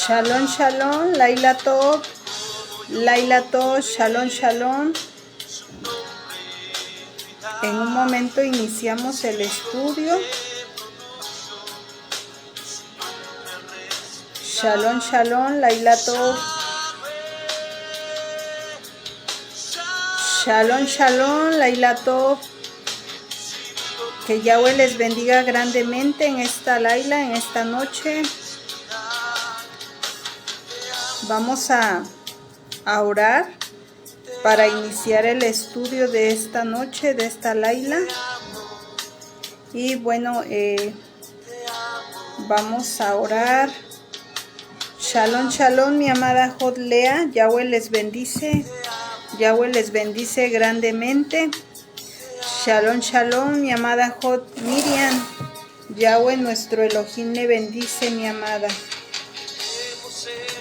Shalom, shalom, Laila Tov, shalom, shalom. En un momento iniciamos el estudio. Shalom, shalom, Laila Tov. Shalom, shalom, Laila Tov. Que Yahweh les bendiga grandemente en esta Laila, en esta noche. Vamos a orar para iniciar el estudio de esta noche, de esta Laila. Y bueno, vamos a orar. Shalom, shalom, mi amada Jodlea. Yahweh les bendice. Yahweh les bendice grandemente. Shalom, shalom, mi amada Jod Miriam. Yahweh nuestro Elohim le bendice, mi amada.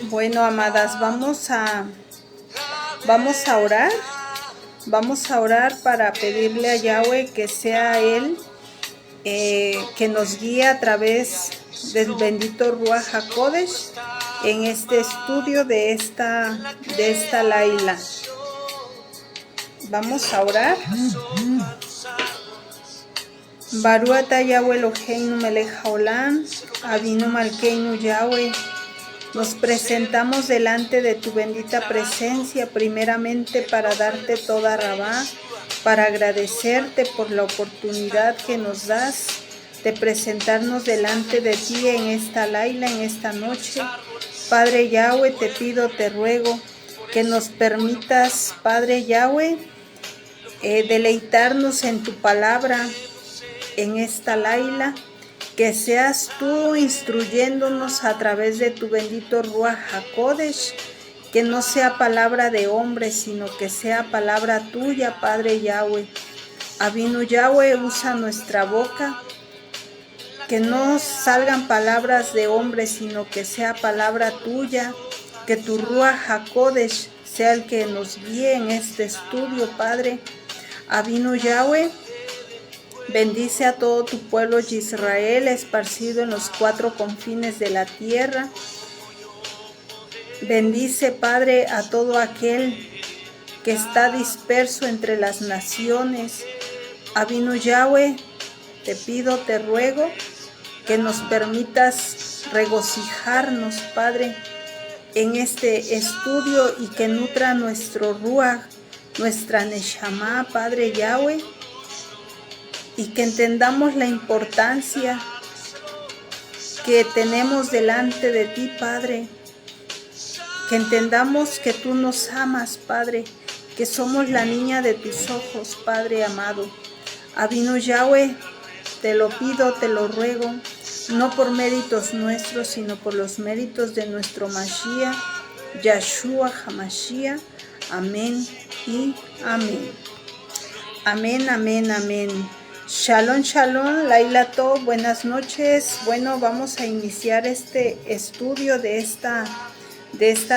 Bueno, amadas, vamos a orar. Vamos a orar para pedirle a Yahweh que sea Él que nos guíe a través del bendito Ruach HaKodesh en este estudio de esta Laila. Vamos a orar. Baruch atah Yahweh Eloheinu melech haolam, Avinu Malkeinu Yahweh. Nos presentamos delante de tu bendita presencia, primeramente para darte toda rabá, para agradecerte por la oportunidad que nos das de presentarnos delante de ti en esta Laila, en esta noche. Padre Yahweh, te pido, te ruego que nos permitas, Padre Yahweh, deleitarnos en tu palabra en esta Laila. Que seas tú instruyéndonos a través de tu bendito Ruach HaKodesh, que no sea palabra de hombre, sino que sea palabra tuya, Padre Yahweh. Avinu Yahweh, usa nuestra boca, que no salgan palabras de hombre, sino que sea palabra tuya, que tu Ruach HaKodesh sea el que nos guíe en este estudio, Padre. Avinu Yahweh, bendice a todo tu pueblo de Israel esparcido en los cuatro confines de la tierra. Bendice, Padre, a todo aquel que está disperso entre las naciones. Avinu Yahweh, te pido, te ruego que nos permitas regocijarnos, Padre, en este estudio y que nutra nuestro Ruach, nuestra Neshama, Padre Yahweh. Y que entendamos la importancia que tenemos delante de ti, Padre. Que entendamos que tú nos amas, Padre. Que somos la niña de tus ojos, Padre amado. Avinu Yahweh, te lo pido, te lo ruego, no por méritos nuestros, sino por los méritos de nuestro Mashiach, Yahshua HaMashiach. Amén y amén. Amén, amén, amén. Shalom, shalom, Laila Tov, buenas noches. Bueno, vamos a iniciar este estudio de esta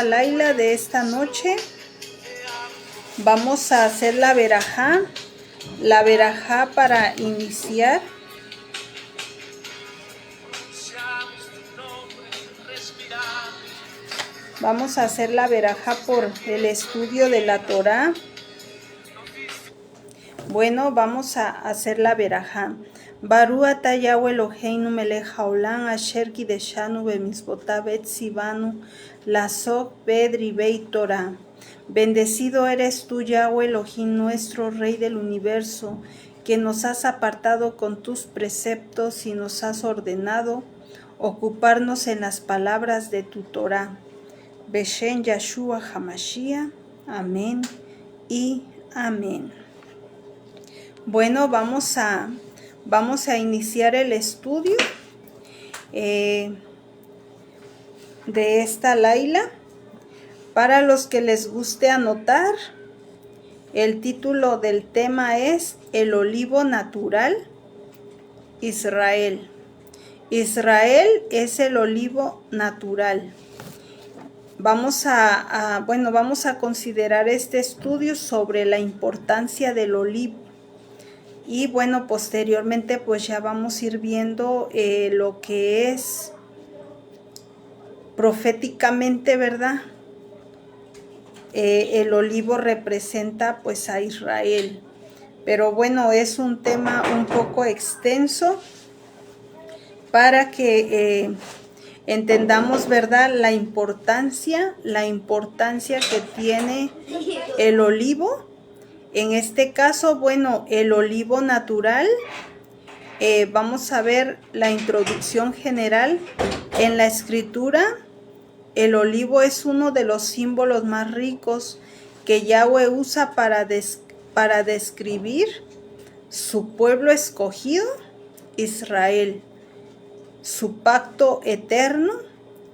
Laila, de esta noche. Vamos a hacer la verajá para iniciar. Vamos a hacer la verajá por el estudio de la Torá. Bueno, vamos a hacer la verajá. Baruch atah Yahweh Eloheinu melech haolam asher kideshanu bemitzvotav etzivanu lasok bedribei Torah. Bendecido eres tú, Yahweh Elohim, nuestro Rey del universo, que nos has apartado con tus preceptos y nos has ordenado ocuparnos en las palabras de tu Torah. Beshem Yahshua HaMashiach. Amén y amén. Bueno, vamos a iniciar el estudio de esta Laila. Para los que les guste anotar, el título del tema es El olivo natural, Israel. Israel es el olivo natural. Vamos a considerar este estudio sobre la importancia del olivo. Y bueno, posteriormente pues ya vamos a ir viendo lo que es proféticamente, ¿verdad? El olivo representa pues a Israel. Pero bueno, es un tema un poco extenso para que entendamos, ¿verdad?, la importancia que tiene el olivo. En este caso, bueno, el olivo natural, vamos a ver la introducción general. En la escritura, el olivo es uno de los símbolos más ricos que Yahweh usa para describir su pueblo escogido, Israel, su pacto eterno,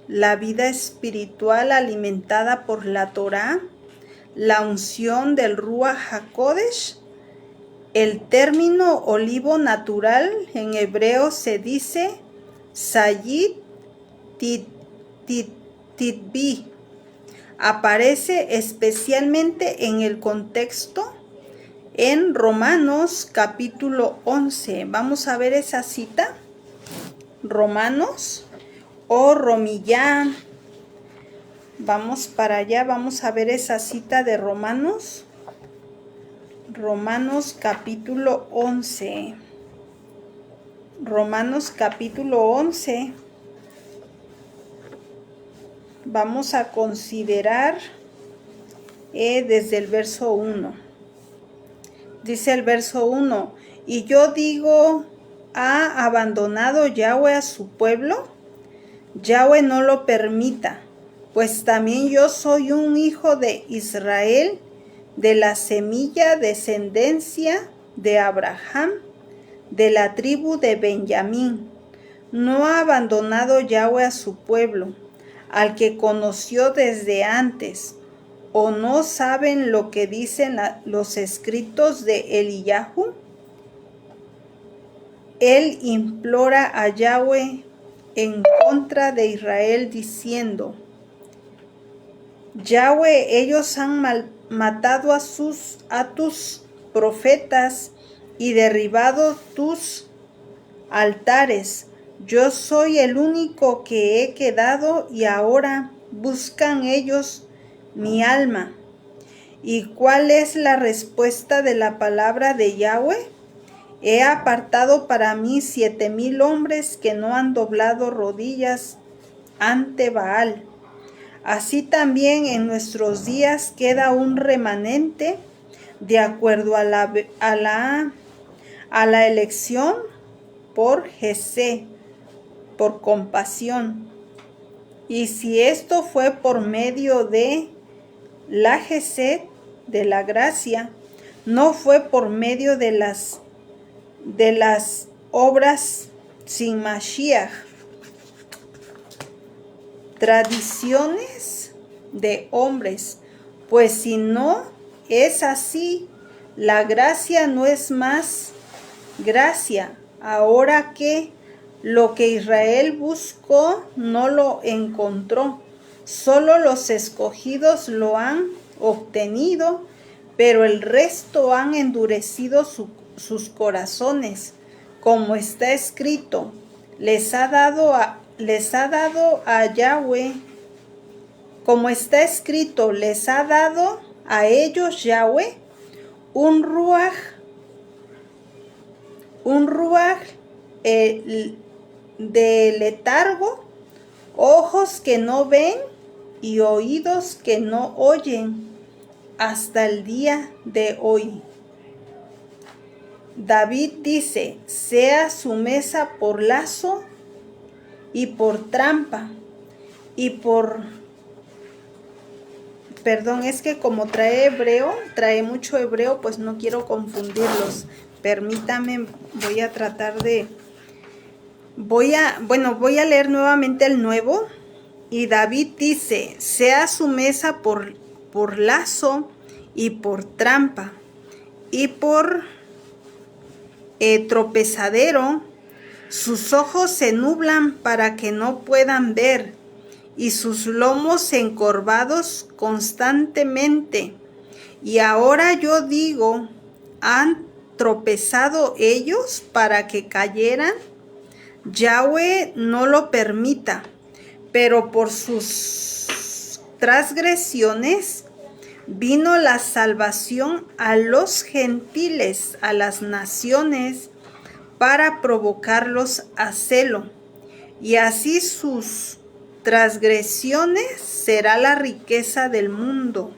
la vida espiritual alimentada por la Torá, la unción del Ruach HaKodesh. El término olivo natural en hebreo se dice Sayit Titbi. Aparece especialmente en el contexto en Romanos capítulo 11. Vamos a ver esa cita. Romanos o Romillán. Vamos para allá, vamos a ver esa cita de Romanos. Romanos capítulo 11. Romanos capítulo 11. Vamos a considerar desde el verso 1. Dice el verso 1: y yo digo, ¿ha abandonado Yahweh a su pueblo? Yahweh no lo permita, pues también yo soy un hijo de Israel, de la semilla descendencia de Abraham, de la tribu de Benjamín. No ha abandonado Yahweh a su pueblo, al que conoció desde antes. ¿O no saben lo que dicen los escritos de Eliyahu? Él implora a Yahweh en contra de Israel diciendo: Yahweh, ellos han matado a tus profetas y derribado tus altares. Yo soy el único que he quedado y ahora buscan ellos mi alma. ¿Y cuál es la respuesta de la palabra de Yahweh? He apartado para mí 7,000 hombres que no han doblado rodillas ante Baal. Así también en nuestros días queda un remanente de acuerdo a la elección por Jesé, por compasión. Y si esto fue por medio de la Jesé, de la gracia, no fue por medio de las obras sin Mashiach, tradiciones de hombres, pues si no es así, la gracia no es más gracia. Ahora que lo que Israel buscó no lo encontró, solo los escogidos lo han obtenido, pero el resto han endurecido sus corazones, como está escrito: les ha dado a Yahweh, como está escrito, les ha dado a ellos Yahweh un ruaj de letargo, ojos que no ven y oídos que no oyen, hasta el día de hoy. David dice: sea su mesa por lazo y por trampa y por... Perdón, es que como trae mucho hebreo, pues no quiero confundirlos. Permítame, voy a tratar de... Voy a leer nuevamente el nuevo. Y David dice: sea su mesa por lazo y por trampa y por tropezadero. Sus ojos se nublan para que no puedan ver, y sus lomos encorvados constantemente. Y ahora yo digo: ¿han tropezado ellos para que cayeran? Yahweh no lo permita. pero por sus transgresiones vino la salvación a los gentiles, a las naciones, para provocarlos a celo. Y así sus transgresiones será la riqueza del mundo,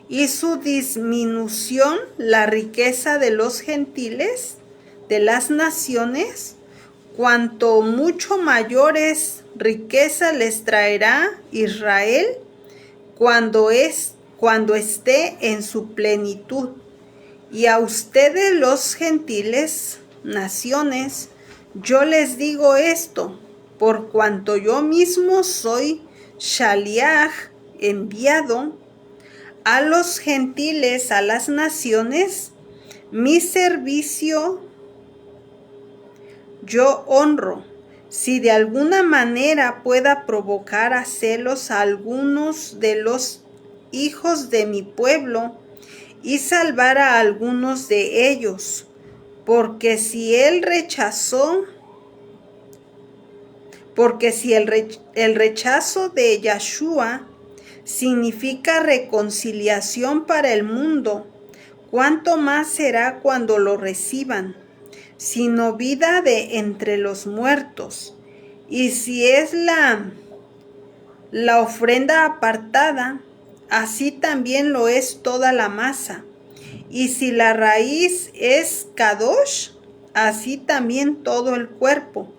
y su disminución la riqueza de los gentiles, de las naciones, cuanto mucho mayores riqueza les traerá Israel cuando esté en su plenitud. Y a ustedes los gentiles, naciones, yo les digo esto, por cuanto yo mismo soy Shaliach, enviado a los gentiles, a las naciones, mi servicio yo honro, si de alguna manera pueda provocar a celos a algunos de los hijos de mi pueblo y salvar a algunos de ellos, porque si el rechazo de Yahshua significa reconciliación para el mundo, ¿cuánto más será cuando lo reciban? Sino vida de entre los muertos. Y si es la ofrenda apartada, así también lo es toda la masa. Y si la raíz es kadosh, así también todo el cuerpo.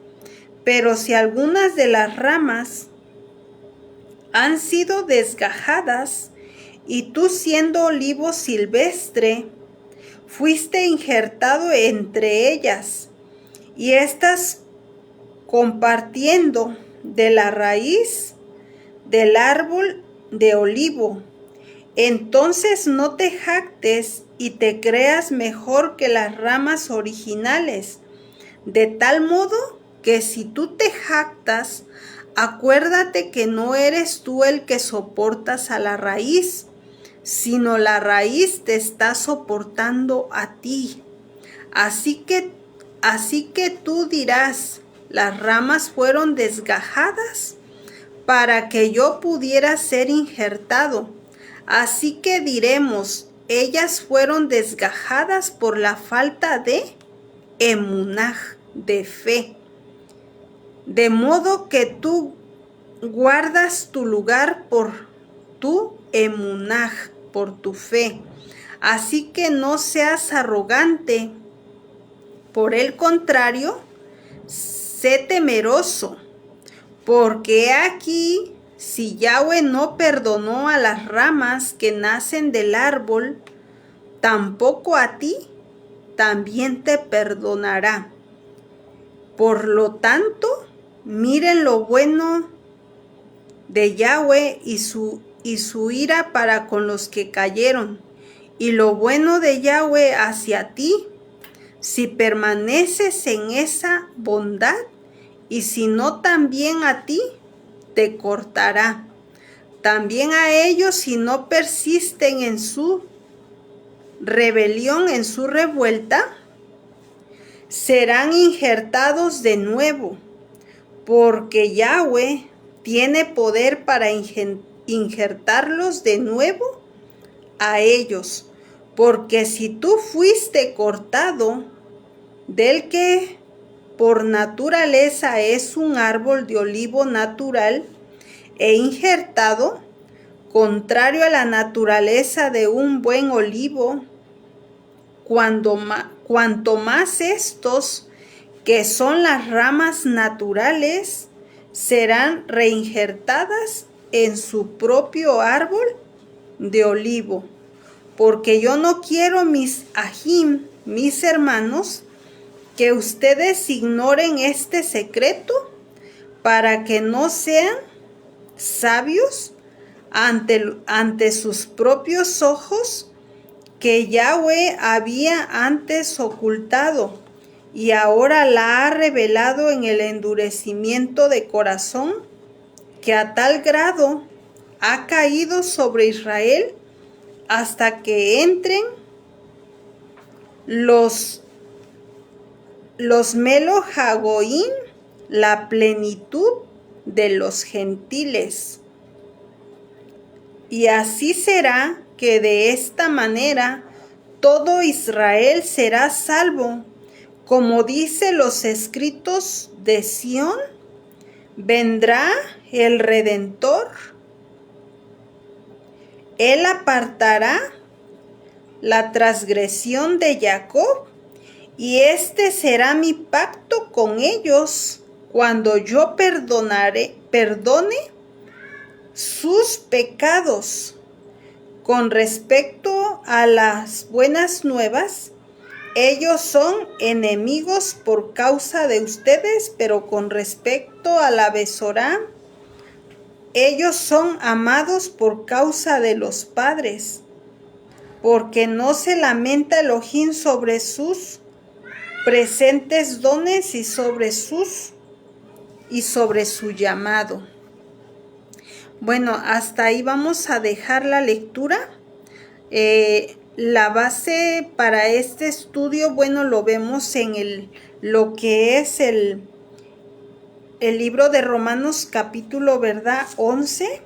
Pero si algunas de las ramas han sido desgajadas, y tú siendo olivo silvestre, fuiste injertado entre ellas, y estás compartiendo de la raíz del árbol de olivo, entonces no te jactes y te creas mejor que las ramas originales, de tal modo que si tú te jactas, acuérdate que no eres tú el que soportas a la raíz, sino la raíz te está soportando a ti. Así que tú dirás, las ramas fueron desgajadas para que yo pudiera ser injertado. Así que diremos, ellas fueron desgajadas por la falta de emunaj, de fe. De modo que tú guardas tu lugar por tu emunaj, por tu fe. Así que no seas arrogante. Por el contrario, sé temeroso. Porque aquí, si Yahweh no perdonó a las ramas que nacen del árbol, tampoco a ti también te perdonará. Por lo tanto, miren lo bueno de Yahweh y su ira para con los que cayeron, y lo bueno de Yahweh hacia ti, si permaneces en esa bondad, y si no, también a ti te cortará. También a ellos, si no persisten en su rebelión, en su revuelta, serán injertados de nuevo, porque Yahweh tiene poder para injertarlos de nuevo a ellos. Porque si tú fuiste cortado del que por naturaleza es un árbol de olivo natural e injertado, contrario a la naturaleza de un buen olivo, cuanto más estos, que son las ramas naturales, serán reinjertadas en su propio árbol de olivo. Porque yo no quiero, mis ajim, mis hermanos, que ustedes ignoren este secreto, para que no sean sabios ante sus propios ojos, que Yahweh había antes ocultado y ahora la ha revelado en el endurecimiento de corazón, que a tal grado ha caído sobre Israel, hasta que entren los Melo Hagoín, la plenitud de los gentiles. Y así será que de esta manera todo Israel será salvo. Como dice los escritos de Sión, vendrá el Redentor. Él apartará la transgresión de Jacob, y este será mi pacto con ellos cuando yo perdone sus pecados. Con respecto a las buenas nuevas, ellos son enemigos por causa de ustedes, pero con respecto a la Besorá, ellos son amados por causa de los padres, porque no se lamenta Elohim sobre sus presentes dones y sobre su llamado. Bueno, hasta ahí vamos a dejar la lectura. La base para este estudio, bueno, lo vemos en lo que es el libro de Romanos capítulo, ¿verdad? 11.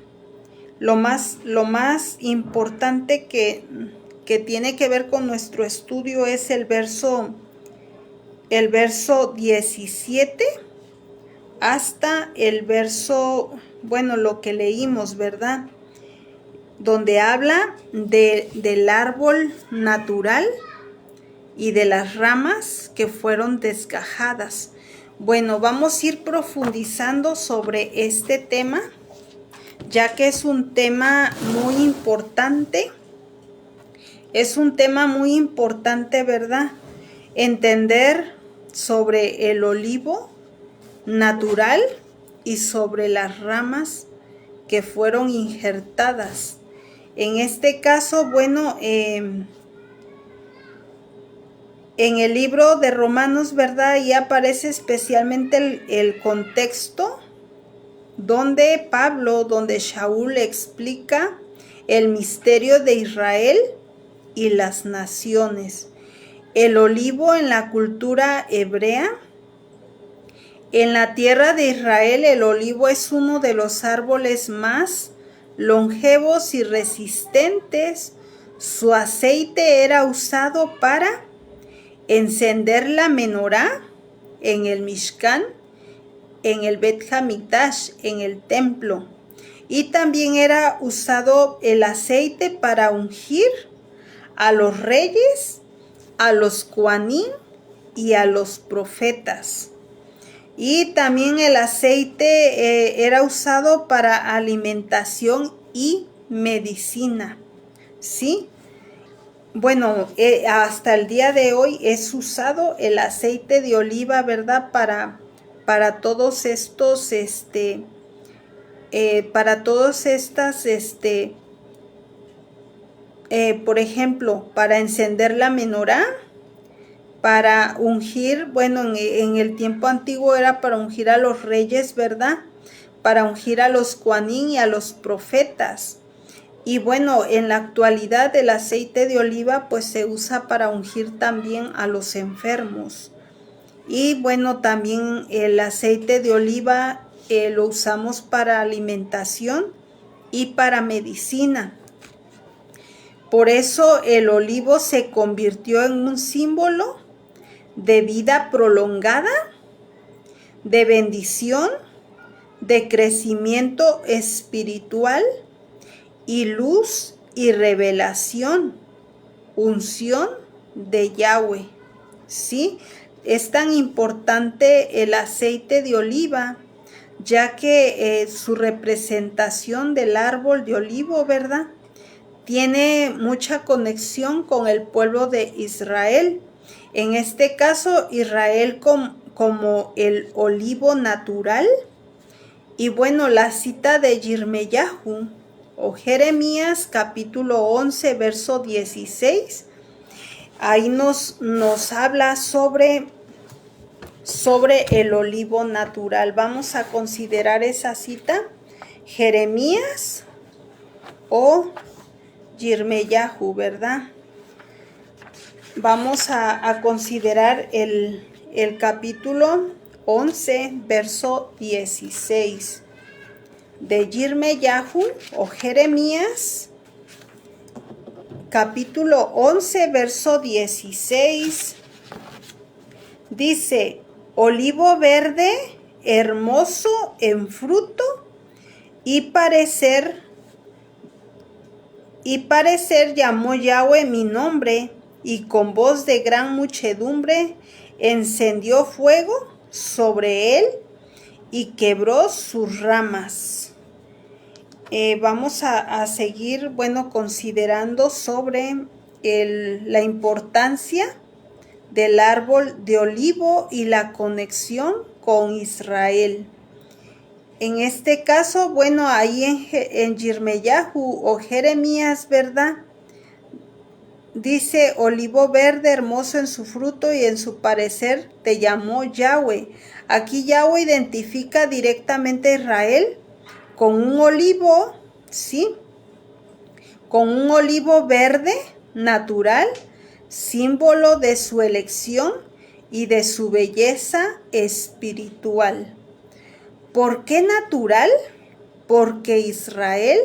Lo más importante que tiene que ver con nuestro estudio es el verso 17 hasta el verso, bueno, lo que leímos, ¿verdad? Donde habla del árbol natural y de las ramas que fueron desgajadas. Bueno, vamos a ir profundizando sobre este tema, ya que es un tema muy importante. Es un tema muy importante, ¿verdad? Entender sobre el olivo natural y sobre las ramas que fueron injertadas. En este caso, bueno, en el libro de Romanos, ¿verdad? Ahí aparece especialmente el contexto donde Shaul explica el misterio de Israel y las naciones. El olivo en la cultura hebrea. En la tierra de Israel, el olivo es uno de los árboles más longevos y resistentes. Su aceite era usado para encender la menorá en el Mishkan, en el Bet Hamikdash, en el templo. Y también era usado el aceite para ungir a los reyes, a los Kohanim y a los profetas. Y también el aceite era usado para alimentación y medicina, ¿sí? Bueno, hasta el día de hoy es usado el aceite de oliva, ¿verdad? Para todos estos, por ejemplo, para encender la menorá, para ungir, bueno, en el tiempo antiguo era para ungir a los reyes, ¿verdad? Para ungir a los Kohanim y a los profetas. Y bueno, en la actualidad el aceite de oliva pues se usa para ungir también a los enfermos. Y bueno, también el aceite de oliva lo usamos para alimentación y para medicina. Por eso el olivo se convirtió en un símbolo de vida prolongada, de bendición, de crecimiento espiritual y luz y revelación, unción de Yahweh. ¿Sí? Es tan importante el aceite de oliva, ya que su representación del árbol de olivo, ¿verdad? Tiene mucha conexión con el pueblo de Israel. En este caso, Israel como el olivo natural. Y bueno, la cita de Yirmeyahu o Jeremías capítulo 11, verso 16. Ahí nos habla sobre el olivo natural. Vamos a considerar esa cita. Jeremías o Yirmeyahu, ¿verdad? Vamos a considerar el capítulo 11, verso 16. de Yirmeyahu o Jeremías, capítulo 11, verso 16, dice: olivo verde, hermoso en fruto, y parecer llamó Yahweh mi nombre, y con voz de gran muchedumbre encendió fuego sobre él y quebró sus ramas. Vamos a seguir, considerando sobre la importancia del árbol de olivo y la conexión con Israel. En este caso, ahí en Yirmeyahu o Jeremías, ¿verdad? Dice: olivo verde, hermoso en su fruto y en su parecer te llamó Yahweh. Aquí Yahweh identifica directamente a Israel con un olivo, ¿sí? Con un olivo verde natural, símbolo de su elección y de su belleza espiritual. ¿Por qué natural? Porque Israel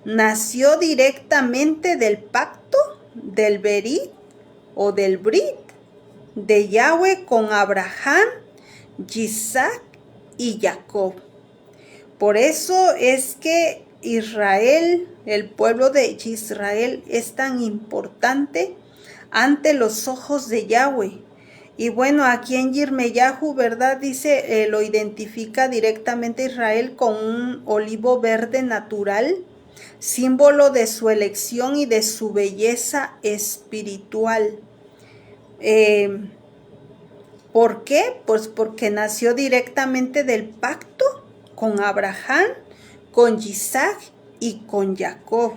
nació directamente del pacto del Berit o del Brit de Yahweh con Abraham, Isaac y Jacob. Por eso es que Israel, el pueblo de Israel, es tan importante ante los ojos de Yahweh. Y aquí en Yirmeyahu, ¿verdad? Dice, lo identifica directamente Israel con un olivo verde natural, símbolo de su elección y de su belleza espiritual. ¿Por qué? Pues porque nació directamente del pacto con Abraham, con Isaac y con Jacob.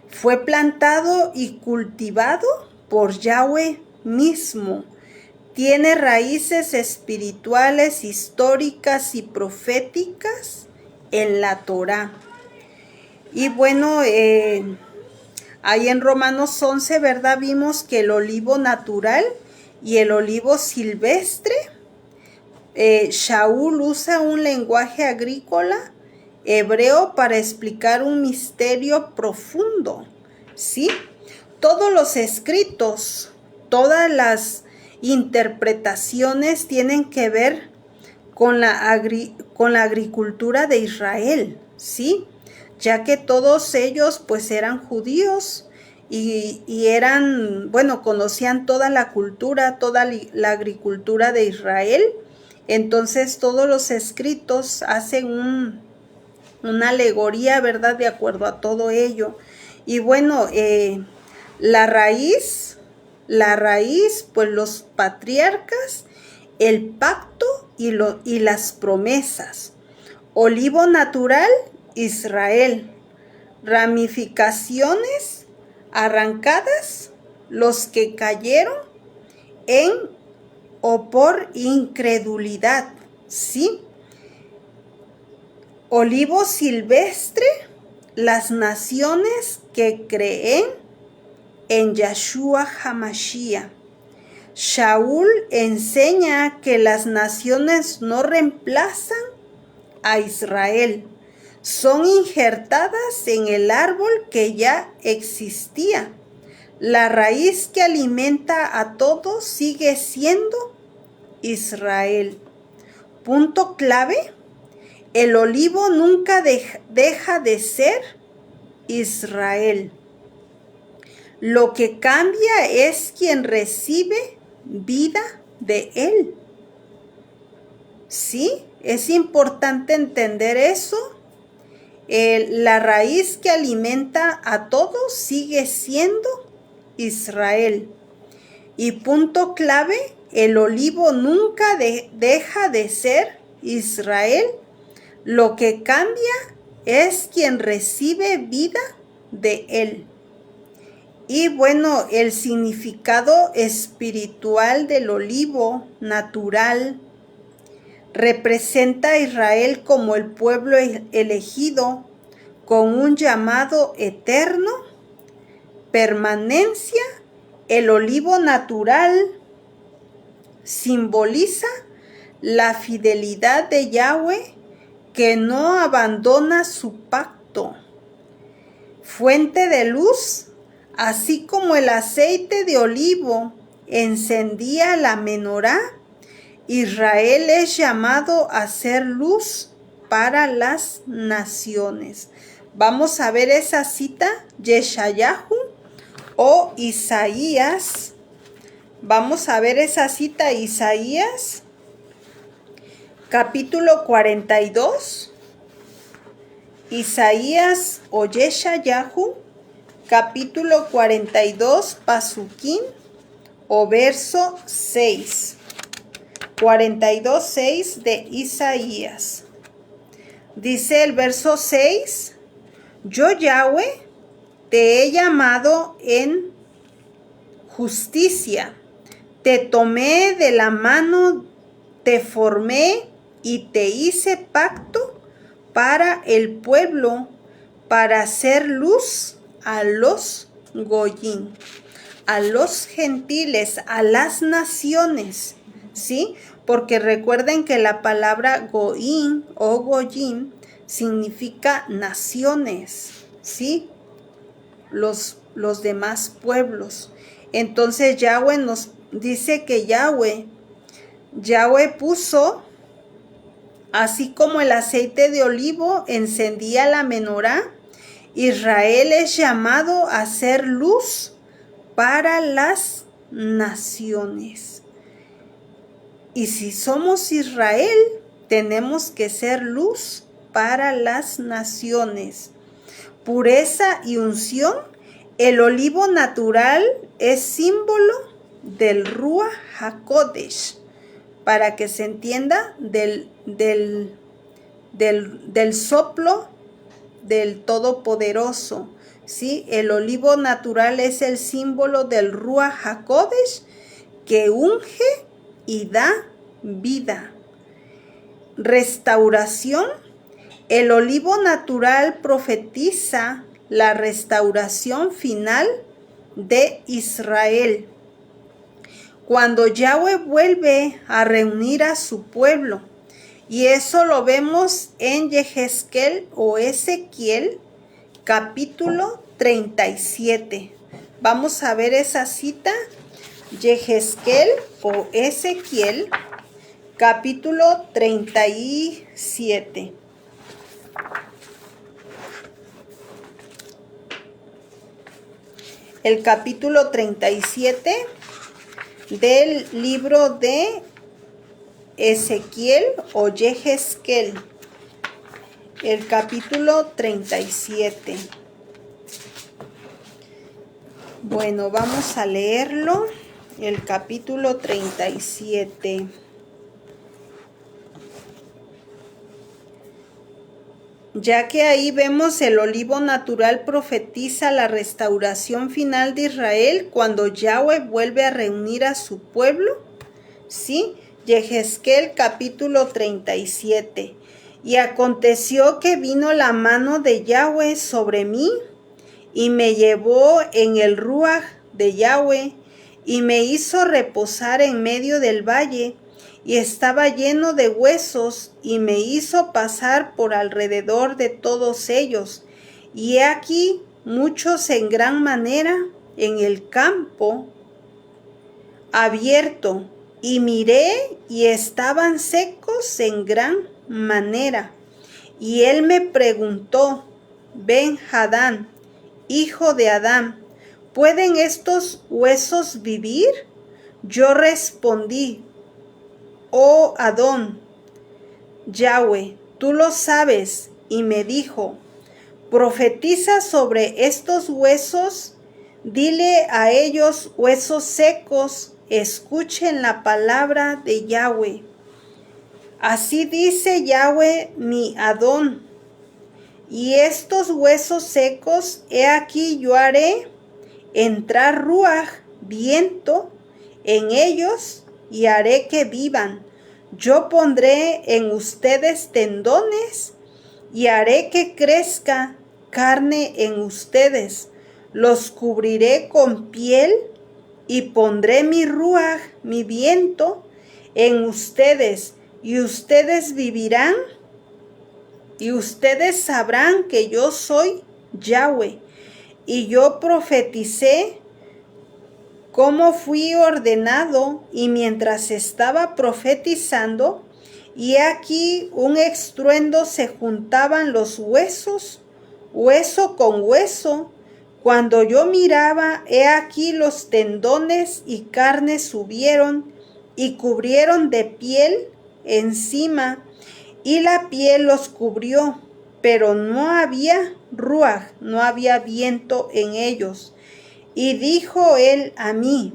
Fue plantado y cultivado por Yahweh mismo. Tiene raíces espirituales, históricas y proféticas en la Torá. Y ahí en Romanos 11, ¿verdad? Vimos que el olivo natural y el olivo silvestre, Shaul usa un lenguaje agrícola hebreo para explicar un misterio profundo, ¿sí? Todos los escritos, todas las interpretaciones tienen que ver con la agricultura de Israel, ¿sí? Ya que todos ellos pues eran judíos y eran, conocían toda la cultura, toda la agricultura de Israel. Entonces todos los escritos hacen una alegoría, ¿verdad? De acuerdo a todo ello. Y la raíz, pues los patriarcas, el pacto y las promesas. Olivo natural, Israel. Ramificaciones arrancadas, los que cayeron en o por incredulidad, ¿sí? Olivo silvestre, las naciones que creen en Yahshua HaMashiach. Shaul enseña que las naciones no reemplazan a Israel, son injertadas en el árbol que ya existía. La raíz que alimenta a todos sigue siendo Israel. Punto clave: el olivo nunca deja de ser Israel. Lo que cambia es quien recibe vida de él. ¿Sí? Es importante entender eso. La raíz que alimenta a todos sigue siendo Israel. Y punto clave: el olivo nunca deja de ser Israel. Lo que cambia es quien recibe vida de él. Y el significado espiritual del olivo natural representa a Israel como el pueblo elegido con un llamado eterno, permanencia. El olivo natural simboliza la fidelidad de Yahweh que no abandona su pacto. Fuente de luz, así como el aceite de olivo encendía la menorá, Israel es llamado a ser luz para las naciones. Vamos a ver esa cita, Yeshayahu o Isaías. Vamos a ver esa cita, Isaías, capítulo 42. Isaías o Yeshayahu, capítulo 42, Pasuquín o verso 6. 42:6 de Isaías. Dice el verso 6: Yo, Yahweh, te he llamado en justicia, te tomé de la mano, te formé y te hice pacto para el pueblo, para hacer luz a los goyim, a los gentiles, a las naciones, ¿sí? Porque recuerden que la palabra goyim o goyim significa naciones, ¿sí? Los demás pueblos. Entonces Yahweh nos dice que Yahweh puso, así como el aceite de olivo encendía la menorá, Israel es llamado a ser luz para las naciones. Y si somos Israel, tenemos que ser luz para las naciones. Pureza y unción. El olivo natural es símbolo del Ruach HaKodesh, para que se entienda, del soplo del Todopoderoso, ¿sí? El olivo natural es el símbolo del Ruach HaKodesh, que unge y da vida. Restauración. El olivo natural profetiza la restauración final de Israel, cuando Yahweh vuelve a reunir a su pueblo. Y eso lo vemos en Yehezkel o Ezequiel, capítulo 37. Vamos a ver esa cita, Yehezkel o Ezequiel, capítulo 37. El capítulo 37 del libro de Ezequiel o Yehezkel, el capítulo 37. Bueno, vamos a leerlo, el capítulo 37. Ya que ahí vemos el olivo natural profetiza la restauración final de Israel cuando Yahweh vuelve a reunir a su pueblo, ¿sí? Yehezkel capítulo 37. Y aconteció que vino la mano de Yahweh sobre mí, y me llevó en el Ruach de Yahweh, y me hizo reposar en medio del valle, y estaba lleno de huesos, y me hizo pasar por alrededor de todos ellos. Y he aquí muchos en gran manera en el campo abierto, y miré, y estaban secos en gran manera. Y él me preguntó: Ben-Hadán, hijo de Adán, ¿pueden estos huesos vivir? Yo respondí: Oh Adón, Yahweh, tú lo sabes. Y me dijo: profetiza sobre estos huesos, dile a ellos, huesos secos, escuchen la palabra de Yahweh. Así dice Yahweh mi Adón: y estos huesos secos, he aquí yo haré entrar Ruach, viento, en ellos, y haré que vivan. Yo pondré en ustedes tendones, y haré que crezca carne en ustedes. Los cubriré con piel, y pondré mi Ruach, mi viento, en ustedes, y ustedes vivirán, y ustedes sabrán que yo soy Yahweh. Y yo profeticé como fui ordenado, y mientras estaba profetizando, y aquí un estruendo, se juntaban los huesos, hueso con hueso. Cuando yo miraba, he aquí los tendones y carne subieron y cubrieron de piel encima, y la piel los cubrió, pero no había ruaj, no había viento en ellos. Y dijo él a mí: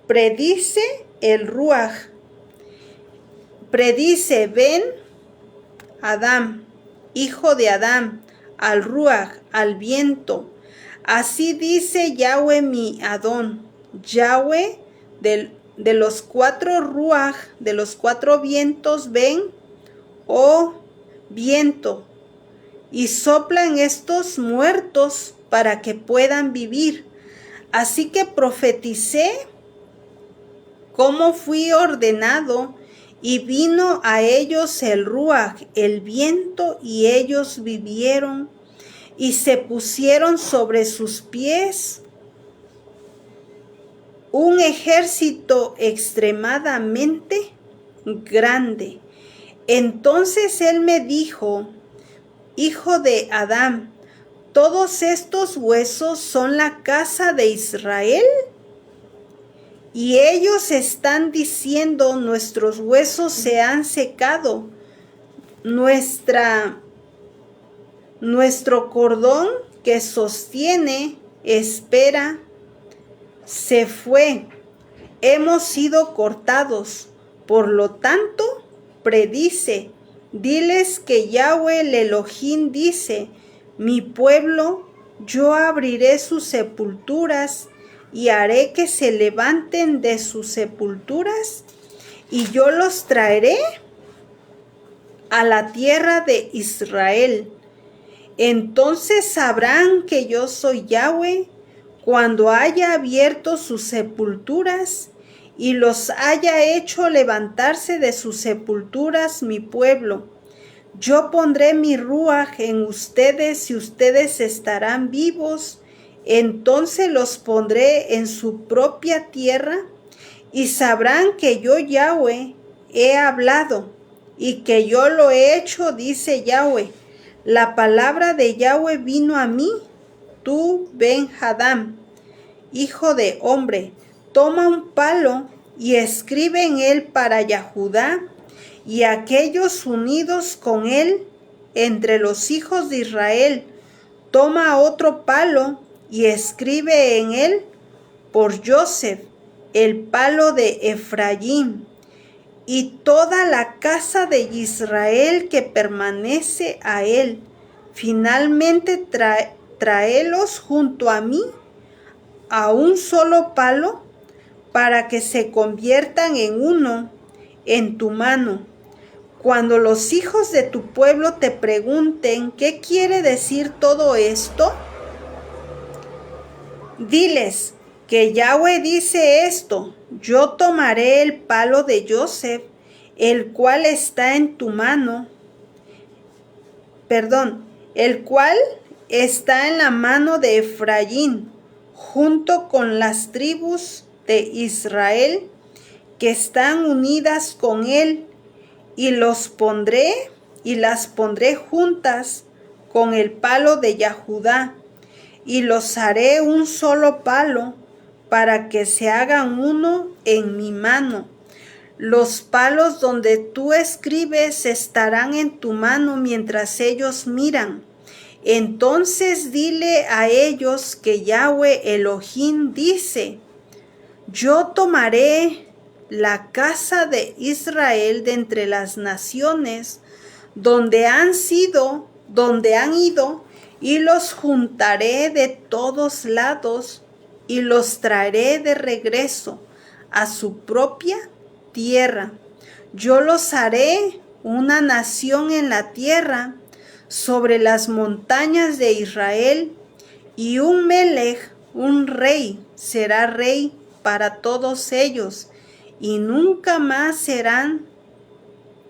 predice el ruaj, predice, ven, Adán, hijo de Adán, al ruaj, al viento. Así dice Yahweh mi Adón, Yahweh de los 4 ruaj, de los 4 vientos, ven, oh viento, y sopla en estos muertos para que puedan vivir. Así que profeticé como fui ordenado, y vino a ellos el ruaj, el viento, y ellos vivieron y se pusieron sobre sus pies un ejército extremadamente grande. Entonces él me dijo: hijo de Adán, ¿todos estos huesos son la casa de Israel? Y ellos están diciendo: nuestros huesos se han secado, nuestro cordón que sostiene, espera, se fue, hemos sido cortados. Por lo tanto, predice, diles que Yahweh el Elohim dice: mi pueblo, yo abriré sus sepulturas y haré que se levanten de sus sepulturas, y yo los traeré a la tierra de Israel. Entonces sabrán que yo soy Yahweh cuando haya abierto sus sepulturas y los haya hecho levantarse de sus sepulturas mi pueblo. Yo pondré mi ruaj en ustedes y ustedes estarán vivos. Entonces los pondré en su propia tierra y sabrán que yo Yahweh he hablado y que yo lo he hecho, dice Yahweh. La palabra de Yahweh vino a mí. Tú, Ben-Hadad, hijo de hombre, toma un palo y escribe en él para Yahudá y aquellos unidos con él entre los hijos de Israel. Toma otro palo y escribe en él por Joseph, el palo de Efraín, y toda la casa de Israel que permanece a él. Finalmente tráelos junto a mí a un solo palo, para que se conviertan en uno en tu mano. Cuando los hijos de tu pueblo te pregunten qué quiere decir todo esto, diles que Yahweh dice esto: yo tomaré el palo de Joseph, el cual está en tu mano, el cual está en la mano de Efraín, junto con las tribus de Israel que están unidas con él, y las pondré juntas con el palo de Yahudá, y los haré un solo palo, para que se hagan uno en mi mano. Los palos donde tú escribes estarán en tu mano mientras ellos miran. Entonces dile a ellos que Yahweh Elohim dice: yo tomaré la casa de Israel de entre las naciones donde han ido, y los juntaré de todos lados y los traeré de regreso a su propia tierra. Yo los haré una nación en la tierra, sobre las montañas de Israel, y un Melech, un rey, será rey para todos ellos, y nunca más serán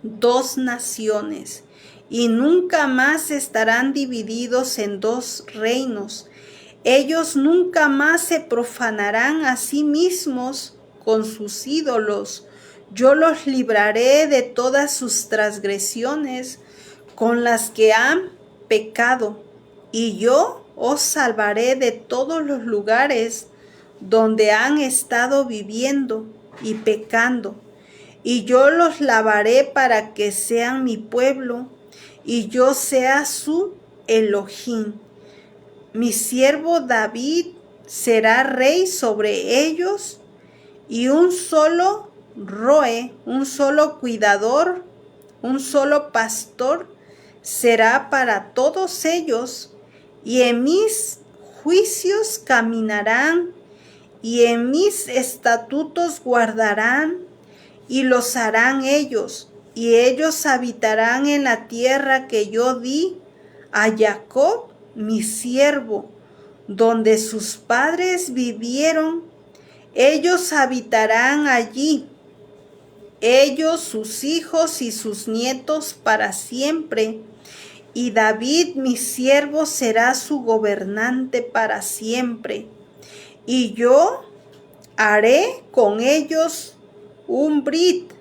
dos naciones. y nunca más estarán divididos en dos reinos. Ellos nunca más se profanarán a sí mismos con sus ídolos. Yo los libraré de todas sus transgresiones con las que han pecado, y yo os salvaré de todos los lugares donde han estado viviendo y pecando. Y yo los lavaré para que sean mi pueblo, y yo sea su Elohim. Mi siervo David será rey sobre ellos, y un solo roe, un solo cuidador, un solo pastor será para todos ellos, y en mis juicios caminarán, y en mis estatutos guardarán, y los harán ellos, y ellos habitarán en la tierra que yo di a Jacob, mi siervo, donde sus padres vivieron. Ellos habitarán allí, ellos, sus hijos y sus nietos para siempre. Y David, mi siervo, será su gobernante para siempre. Y yo haré con ellos un brit,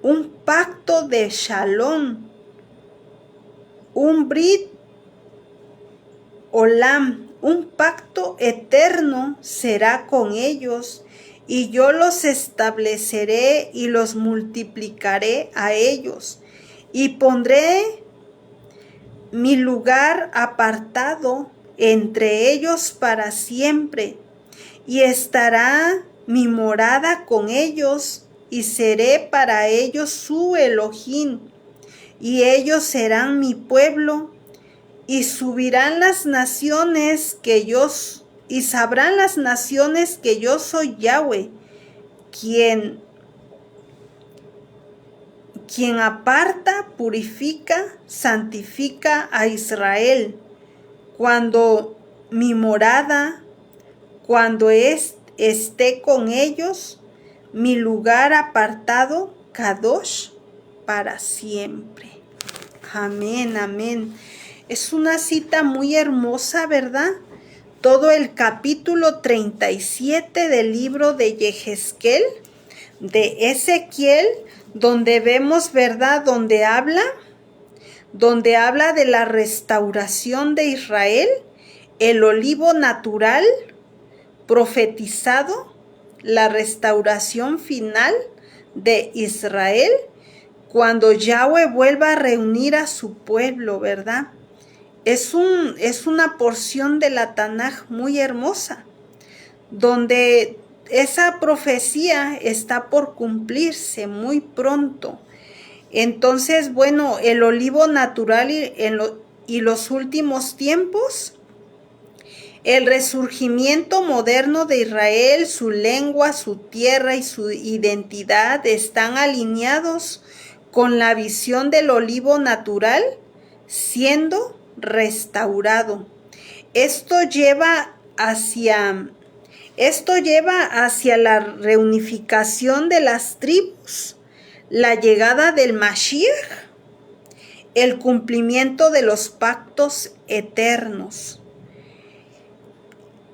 un pacto de shalom, un brit olam, un pacto eterno será con ellos, y yo los estableceré y los multiplicaré a ellos, y pondré mi lugar apartado entre ellos para siempre, y estará mi morada con ellos, y seré para ellos su Elohim, y ellos serán mi pueblo, y subirán las naciones y sabrán las naciones que yo soy Yahweh, quien aparta, purifica, santifica a Israel. Cuando mi morada, cuando esté con ellos, mi lugar apartado, Kadosh, para siempre. Amén, amén. Es una cita muy hermosa, ¿verdad? Todo el capítulo 37 del libro de Yehezkel, de Ezequiel, donde vemos, ¿verdad? Donde habla de la restauración de Israel, el olivo natural profetizado, la restauración final de Israel, cuando Yahweh vuelva a reunir a su pueblo, ¿verdad? Es una porción de la Tanaj muy hermosa, donde esa profecía está por cumplirse muy pronto. Entonces, bueno, el olivo natural y los últimos tiempos, el resurgimiento moderno de Israel, su lengua, su tierra y su identidad están alineados con la visión del olivo natural siendo restaurado. Esto lleva hacia la reunificación de las tribus, la llegada del Mashiach, el cumplimiento de los pactos eternos.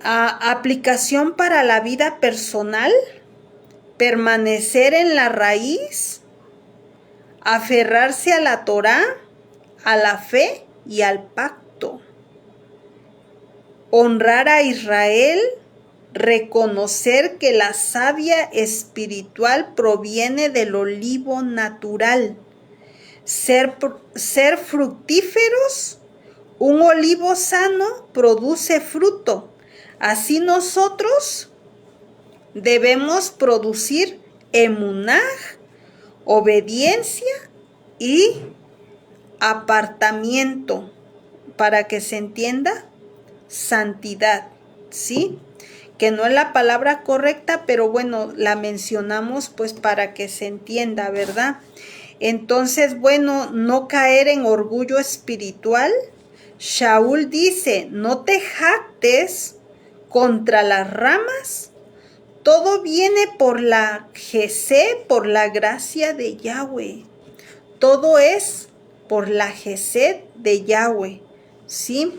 Aplicación para la vida personal, permanecer en la raíz, aferrarse a la Torá, a la fe y al pacto. Honrar a Israel, reconocer que la savia espiritual proviene del olivo natural. Ser fructíferos, un olivo sano produce fruto. Así nosotros debemos producir emunaj, obediencia y apartamiento, para que se entienda, santidad, ¿sí? Que no es la palabra correcta, pero bueno, la mencionamos pues para que se entienda, ¿verdad? Entonces, bueno, no caer en orgullo espiritual. Shaul dice, no te jactes contra las ramas. Todo viene por la Gesed, por la gracia de Yahweh. Todo es por la Gesed de Yahweh, ¿sí?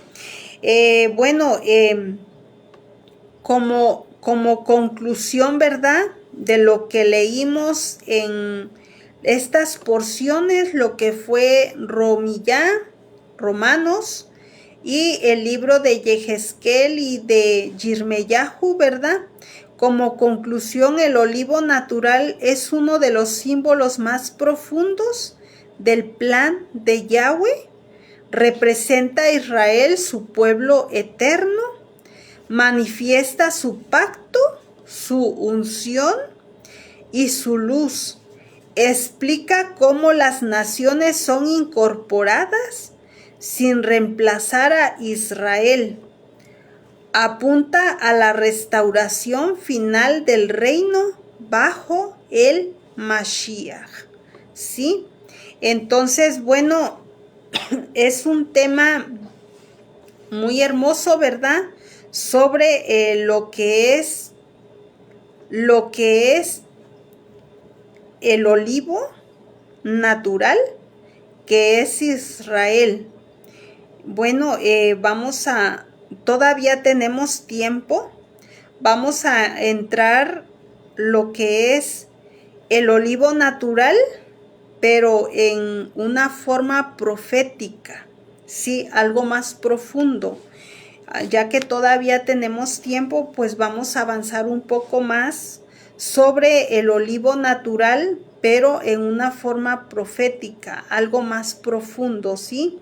Como conclusión, ¿verdad?, de lo que leímos en estas porciones, lo que fue Romanos, y el libro de Yehezkel y de Yirmeyahu, ¿verdad? Como conclusión, el olivo natural es uno de los símbolos más profundos del plan de Yahweh. Representa a Israel, su pueblo eterno, manifiesta su pacto, su unción y su luz. Explica cómo las naciones son incorporadas sin reemplazar a Israel. Apunta a la restauración final del reino bajo el Mashiach, ¿sí? Entonces, bueno, es un tema muy hermoso, ¿verdad?, sobre lo que es el olivo natural, que es Israel. Bueno, todavía tenemos tiempo. Vamos a entrar lo que es el olivo natural, pero en una forma profética, sí, algo más profundo. Ya que todavía tenemos tiempo, pues vamos a avanzar un poco más sobre el olivo natural, pero en una forma profética, algo más profundo, ¿sí?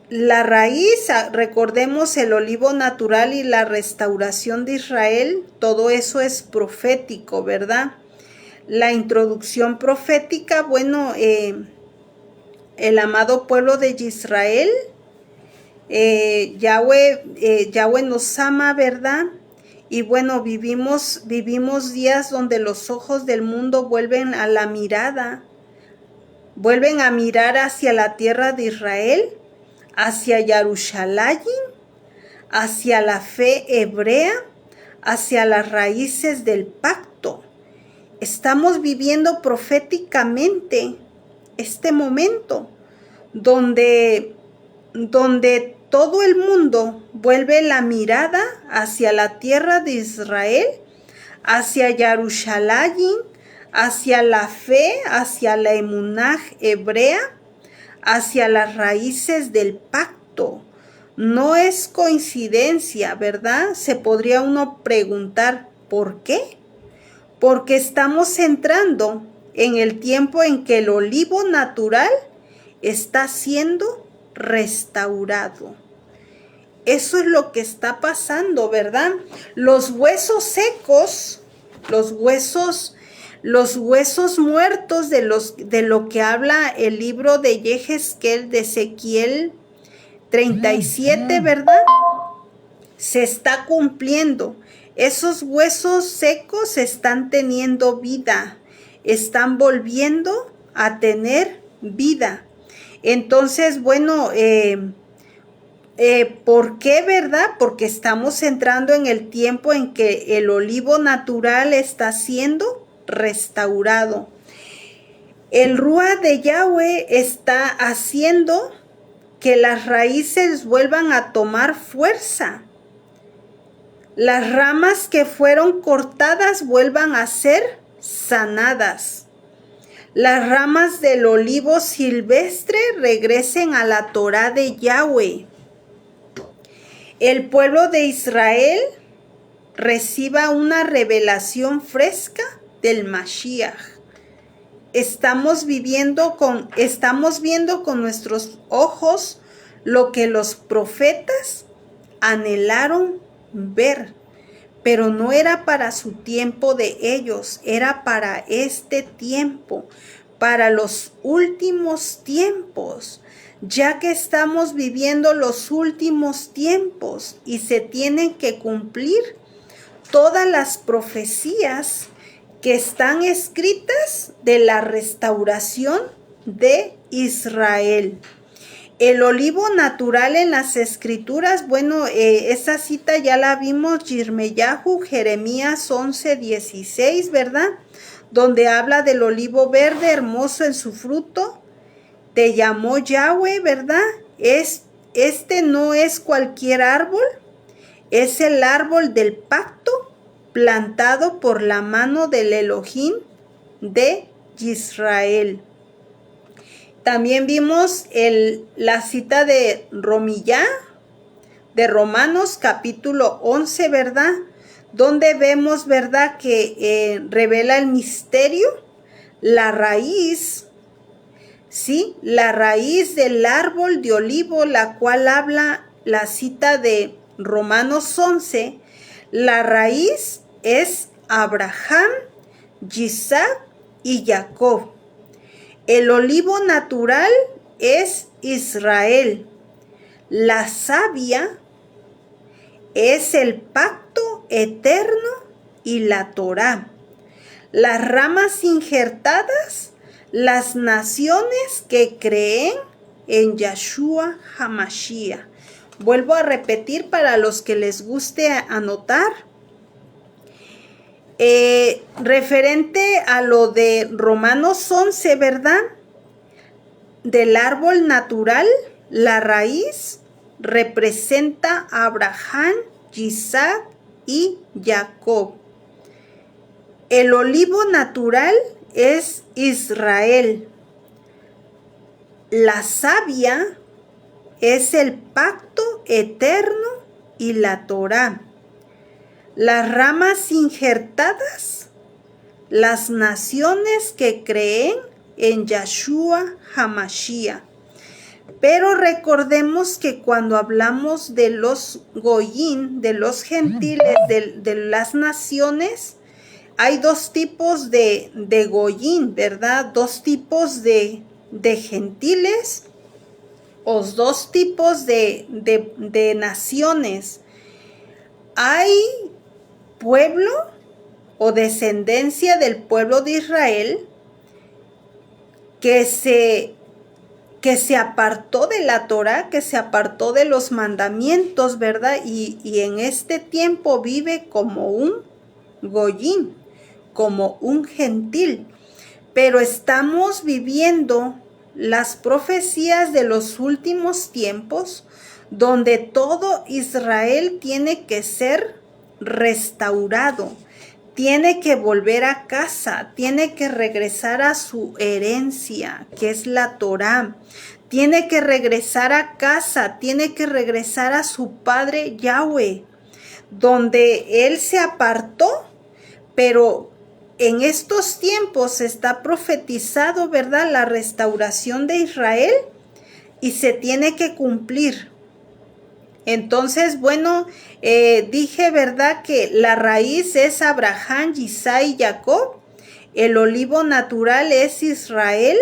La raíz, recordemos, el olivo natural y la restauración de Israel, todo eso es profético, ¿verdad? La introducción profética, bueno, el amado pueblo de Israel, Yahweh nos ama, ¿verdad? Y bueno, vivimos días donde los ojos del mundo vuelven a mirar hacia la tierra de Israel, hacia Jerusalén, hacia la fe hebrea, hacia las raíces del pacto. Estamos viviendo proféticamente este momento donde todo el mundo vuelve la mirada hacia la tierra de Israel, hacia Jerusalén, hacia la fe, hacia la emunaj hebrea, hacia las raíces del pacto. No es coincidencia, ¿verdad? Se podría uno preguntar, ¿por qué? Porque estamos entrando en el tiempo en que el olivo natural está siendo restaurado. Eso es lo que está pasando, ¿verdad? Los huesos secos, los huesos muertos de lo que habla el libro de Yehezkel, de Ezequiel 37, ¿verdad? Se está cumpliendo. Esos huesos secos están teniendo vida, están volviendo a tener vida. Entonces, bueno, ¿por qué, verdad? Porque estamos entrando en el tiempo en que el olivo natural está siendo restaurado. El Ruach de Yahweh está haciendo que las raíces vuelvan a tomar fuerza. Las ramas que fueron cortadas vuelvan a ser sanadas. Las ramas del olivo silvestre regresen a la Torá de Yahweh. El pueblo de Israel reciba una revelación fresca del Mashiach. Estamos viendo con nuestros ojos lo que los profetas anhelaron ver, pero no era para su tiempo de ellos, era para este tiempo, para los últimos tiempos, ya que estamos viviendo los últimos tiempos y se tienen que cumplir todas las profecías que están escritas de la restauración de Israel. El olivo natural en las escrituras, bueno, esa cita ya la vimos, Yirmeyahu, Jeremías 11:16, ¿verdad? donde habla del olivo verde hermoso en su fruto. Te llamó Yahweh, ¿verdad? Este no es cualquier árbol, es el árbol del pacto plantado por la mano del Elohim de Israel. También vimos la cita de Romillá, de Romanos capítulo 11, ¿verdad? Donde vemos, ¿verdad?, que revela el misterio, la raíz, ¿sí? La raíz del árbol de olivo, la cual habla la cita de Romanos 11. La raíz es Abraham, Isaac y Jacob. El olivo natural es Israel. La savia es el pacto eterno y la Torá. Las ramas injertadas, las naciones que creen en Yahshua HaMashiach. Vuelvo a repetir para los que les guste anotar. Referente a lo de Romanos 11, ¿verdad? Del árbol natural, la raíz representa a Abraham, Isaac y Jacob. El olivo natural es Israel. La savia es el pacto eterno y la Torá. Las ramas injertadas, las naciones que creen en Yahshua HaMashiach. Pero recordemos que cuando hablamos de los goyín, de los gentiles, de las naciones, hay dos tipos de goyín, ¿verdad? Dos tipos de gentiles o dos tipos de naciones. Hay pueblo o descendencia del pueblo de Israel que se apartó de la Torá, que se apartó de los mandamientos, ¿verdad? Y en este tiempo vive como un goyín, como un gentil. Pero estamos viviendo las profecías de los últimos tiempos, donde todo Israel tiene que ser restaurado, tiene que volver a casa, tiene que regresar a su herencia, que es la Torá. Tiene que regresar a casa, tiene que regresar a su padre Yahweh, donde él se apartó, pero en estos tiempos está profetizado, ¿verdad?, la restauración de Israel y se tiene que cumplir. Entonces, bueno, dije, ¿verdad?, que la raíz es Abraham, Isaac y Jacob. El olivo natural es Israel.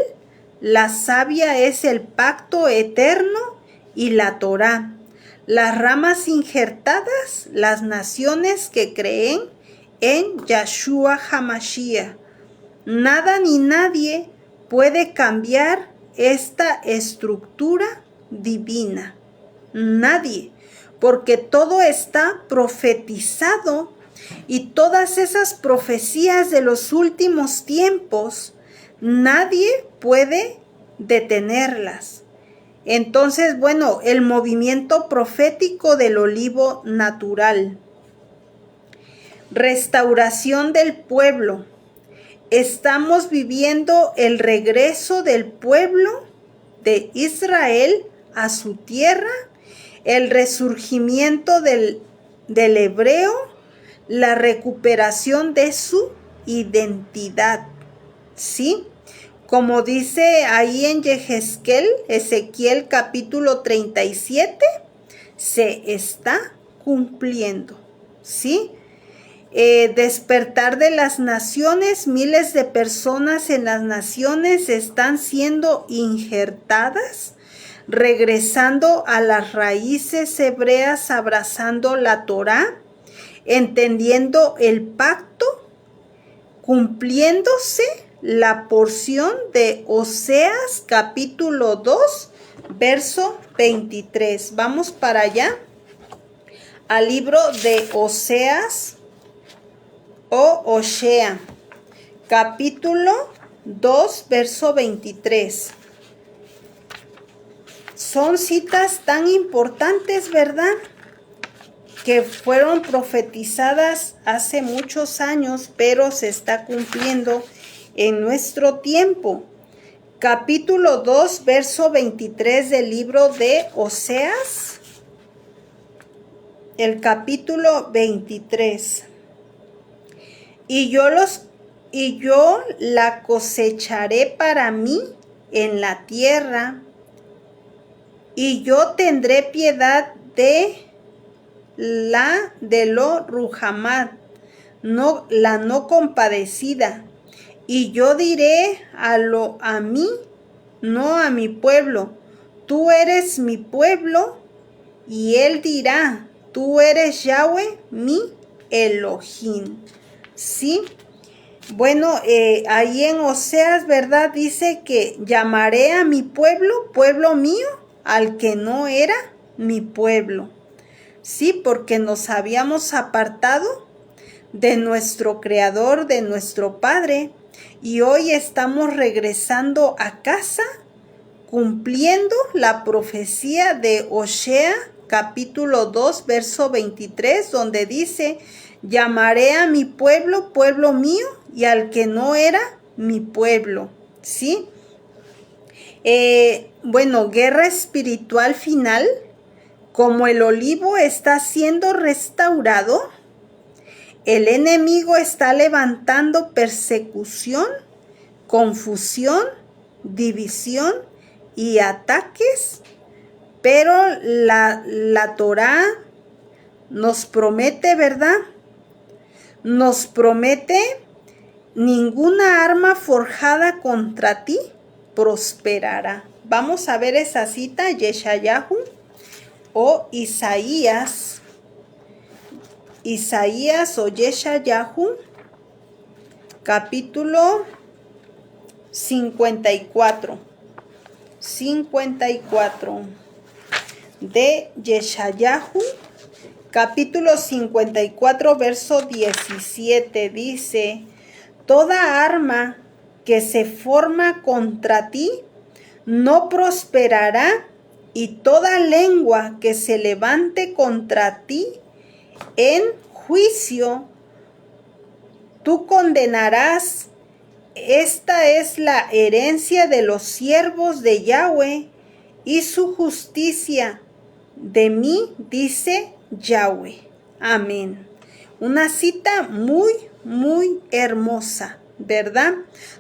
La savia es el pacto eterno y la Torá. Las ramas injertadas, las naciones que creen en Yahshua HaMashiach. Nada ni nadie puede cambiar esta estructura divina. Nadie, porque todo está profetizado y todas esas profecías de los últimos tiempos, nadie puede detenerlas. Entonces, bueno, el movimiento profético del olivo natural. Restauración del pueblo. Estamos viviendo el regreso del pueblo de Israel a su tierra, el resurgimiento del hebreo, la recuperación de su identidad, ¿sí? Como dice ahí en Ezequiel capítulo 37, se está cumpliendo, ¿sí? Despertar de las naciones, miles de personas en las naciones están siendo injertadas, regresando a las raíces hebreas, abrazando la Torá, entendiendo el pacto, cumpliéndose la porción de Oseas capítulo 2, verso 23. Vamos para allá, al libro de Oseas o Osea, capítulo 2, verso 23. Son citas tan importantes, ¿verdad?, que fueron profetizadas hace muchos años, pero se está cumpliendo en nuestro tiempo. Capítulo 2, verso 23 del libro de Oseas. El capítulo 23. Y yo la cosecharé para mí en la tierra, y yo tendré piedad de lo Ruhamad, la no compadecida, y yo diré a mí, no a mi pueblo, tú eres mi pueblo, y él dirá, tú eres Yahweh, mi Elohim. ¿Sí? Bueno, ahí en Oseas, ¿verdad?, dice que llamaré a mi pueblo, pueblo mío, al que no era mi pueblo. Sí, porque nos habíamos apartado de nuestro Creador, de nuestro Padre, y hoy estamos regresando a casa, cumpliendo la profecía de Osea, capítulo 2, verso 23, donde dice, llamaré a mi pueblo, pueblo mío, y al que no era mi pueblo. ¿Sí? Bueno, guerra espiritual final. Como el olivo está siendo restaurado, el enemigo está levantando persecución, confusión, división y ataques, pero la Torá nos promete, ¿verdad? Nos promete: ninguna arma forjada contra ti prosperará. Vamos a ver esa cita, Yeshayahu o Isaías o Yeshayahu, capítulo 54 de Yeshayahu, capítulo 54, verso 17, dice: toda arma que se forma contra ti no prosperará, y toda lengua que se levante contra ti en juicio, tú condenarás. Esta es la herencia de los siervos de Yahweh y su justicia de mí, dice Yahweh. Amén. Una cita muy, muy hermosa, ¿verdad?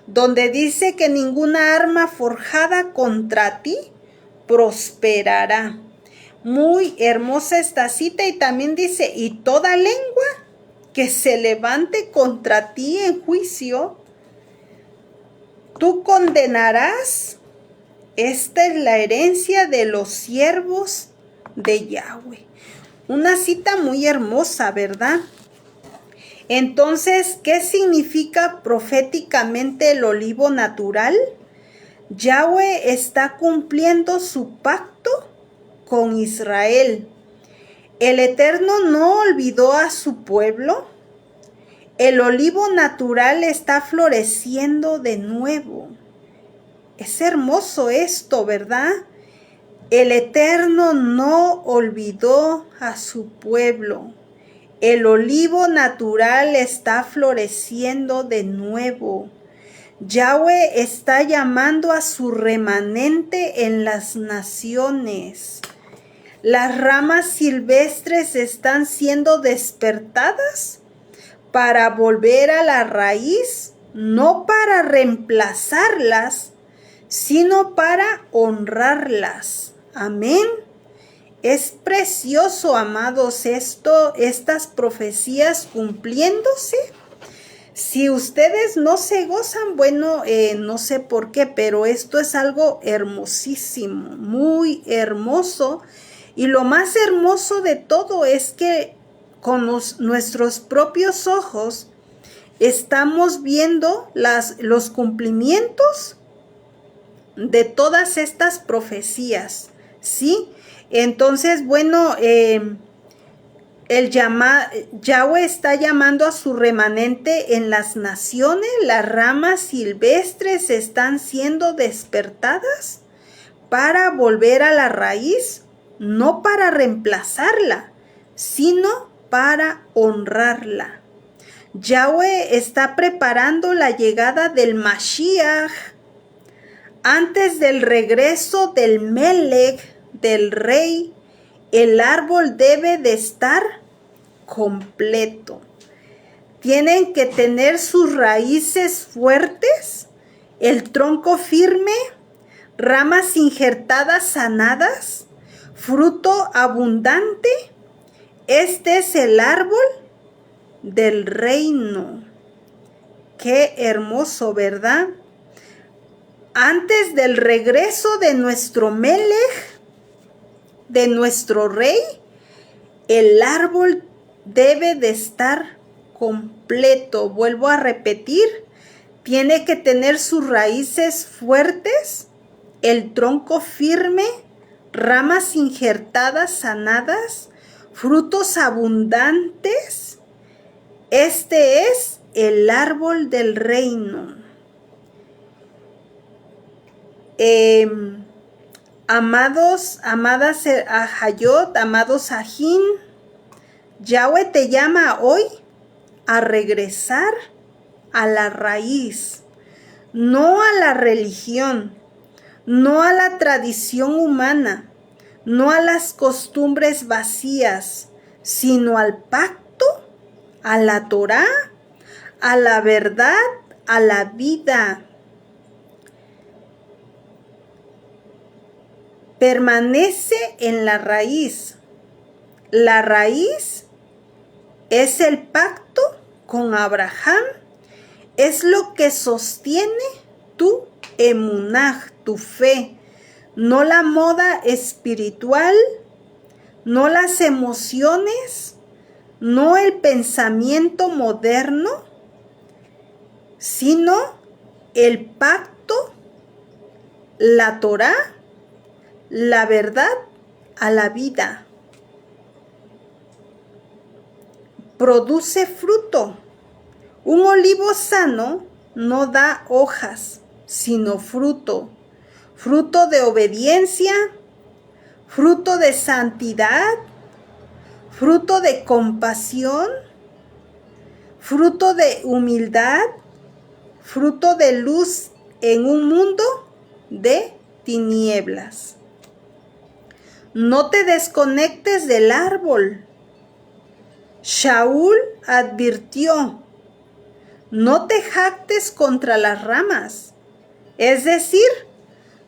Donde dice que ninguna arma forjada contra ti prosperará. Muy hermosa esta cita, y también dice, y toda lengua que se levante contra ti en juicio, tú condenarás. Esta es la herencia de los siervos de Yahweh. Una cita muy hermosa, ¿verdad? Entonces, ¿qué significa proféticamente el olivo natural? Yahweh está cumpliendo su pacto con Israel. El Eterno no olvidó a su pueblo. El olivo natural está floreciendo de nuevo. Es hermoso esto, ¿verdad? El Eterno no olvidó a su pueblo. El olivo natural está floreciendo de nuevo. Yahweh está llamando a su remanente en las naciones. Las ramas silvestres están siendo despertadas para volver a la raíz, no para reemplazarlas, sino para honrarlas. Amén. Es precioso, amados, estas profecías cumpliéndose. Si ustedes no se gozan, bueno, no sé por qué, pero esto es algo hermosísimo, muy hermoso. Y lo más hermoso de todo es que con nuestros propios ojos estamos viendo los cumplimientos de todas estas profecías, ¿sí? Entonces, bueno, Yahweh está llamando a su remanente en las naciones. Las ramas silvestres están siendo despertadas para volver a la raíz, no para reemplazarla, sino para honrarla. Yahweh está preparando la llegada del Mashiach antes del regreso del Melech, del rey. El árbol debe de estar completo. Tienen que tener sus raíces fuertes, el tronco firme, ramas injertadas sanadas, fruto abundante. Este es el árbol del reino. Qué hermoso, ¿verdad? Antes del regreso de nuestro Melech, de nuestro rey, el árbol debe de estar completo. Vuelvo a repetir, tiene que tener sus raíces fuertes, el tronco firme, ramas injertadas sanadas, frutos abundantes. Este es el árbol del reino. Amados, amadas Ahayot, amados Ajín, Yahweh te llama hoy a regresar a la raíz, no a la religión, no a la tradición humana, no a las costumbres vacías, sino al pacto, a la Torá, a la verdad, a la vida. Permanece en la raíz. La raíz es el pacto con Abraham, es lo que sostiene tu emunaj, tu fe, no la moda espiritual, no las emociones, no el pensamiento moderno, sino el pacto, la Torá, la verdad a la vida. Produce fruto. Un olivo sano no da hojas, sino fruto. Fruto de obediencia, fruto de santidad, fruto de compasión, fruto de humildad, fruto de luz en un mundo de tinieblas. No te desconectes del árbol. Shaul advirtió, no te jactes contra las ramas, es decir,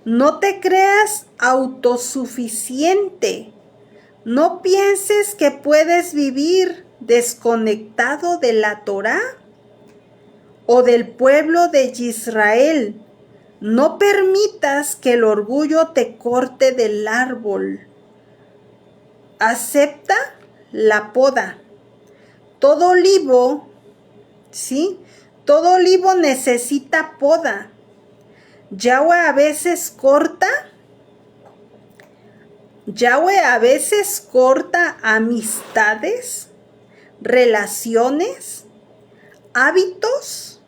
no te creas autosuficiente. No pienses que puedes vivir desconectado de la Torá o del pueblo de Israel. No permitas que el orgullo te corte del árbol. Acepta la poda. Todo olivo, ¿sí? Todo olivo necesita poda. Yahweh a veces corta amistades, relaciones, hábitos,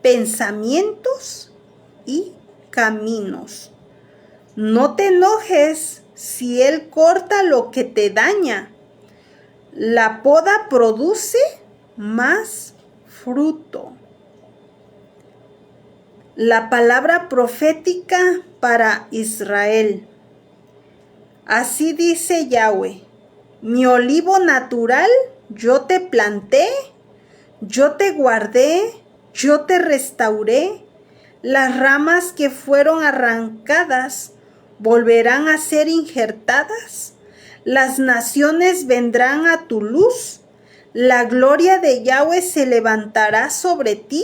pensamientos y caminos. No te enojes si Él corta lo que te daña. La poda produce más fruto. La palabra profética para Israel. Así dice Yahweh, mi olivo natural yo te planté, yo te guardé, yo te restauré. Las ramas que fueron arrancadas volverán a ser injertadas. Las naciones vendrán a tu luz. La gloria de Yahweh se levantará sobre ti.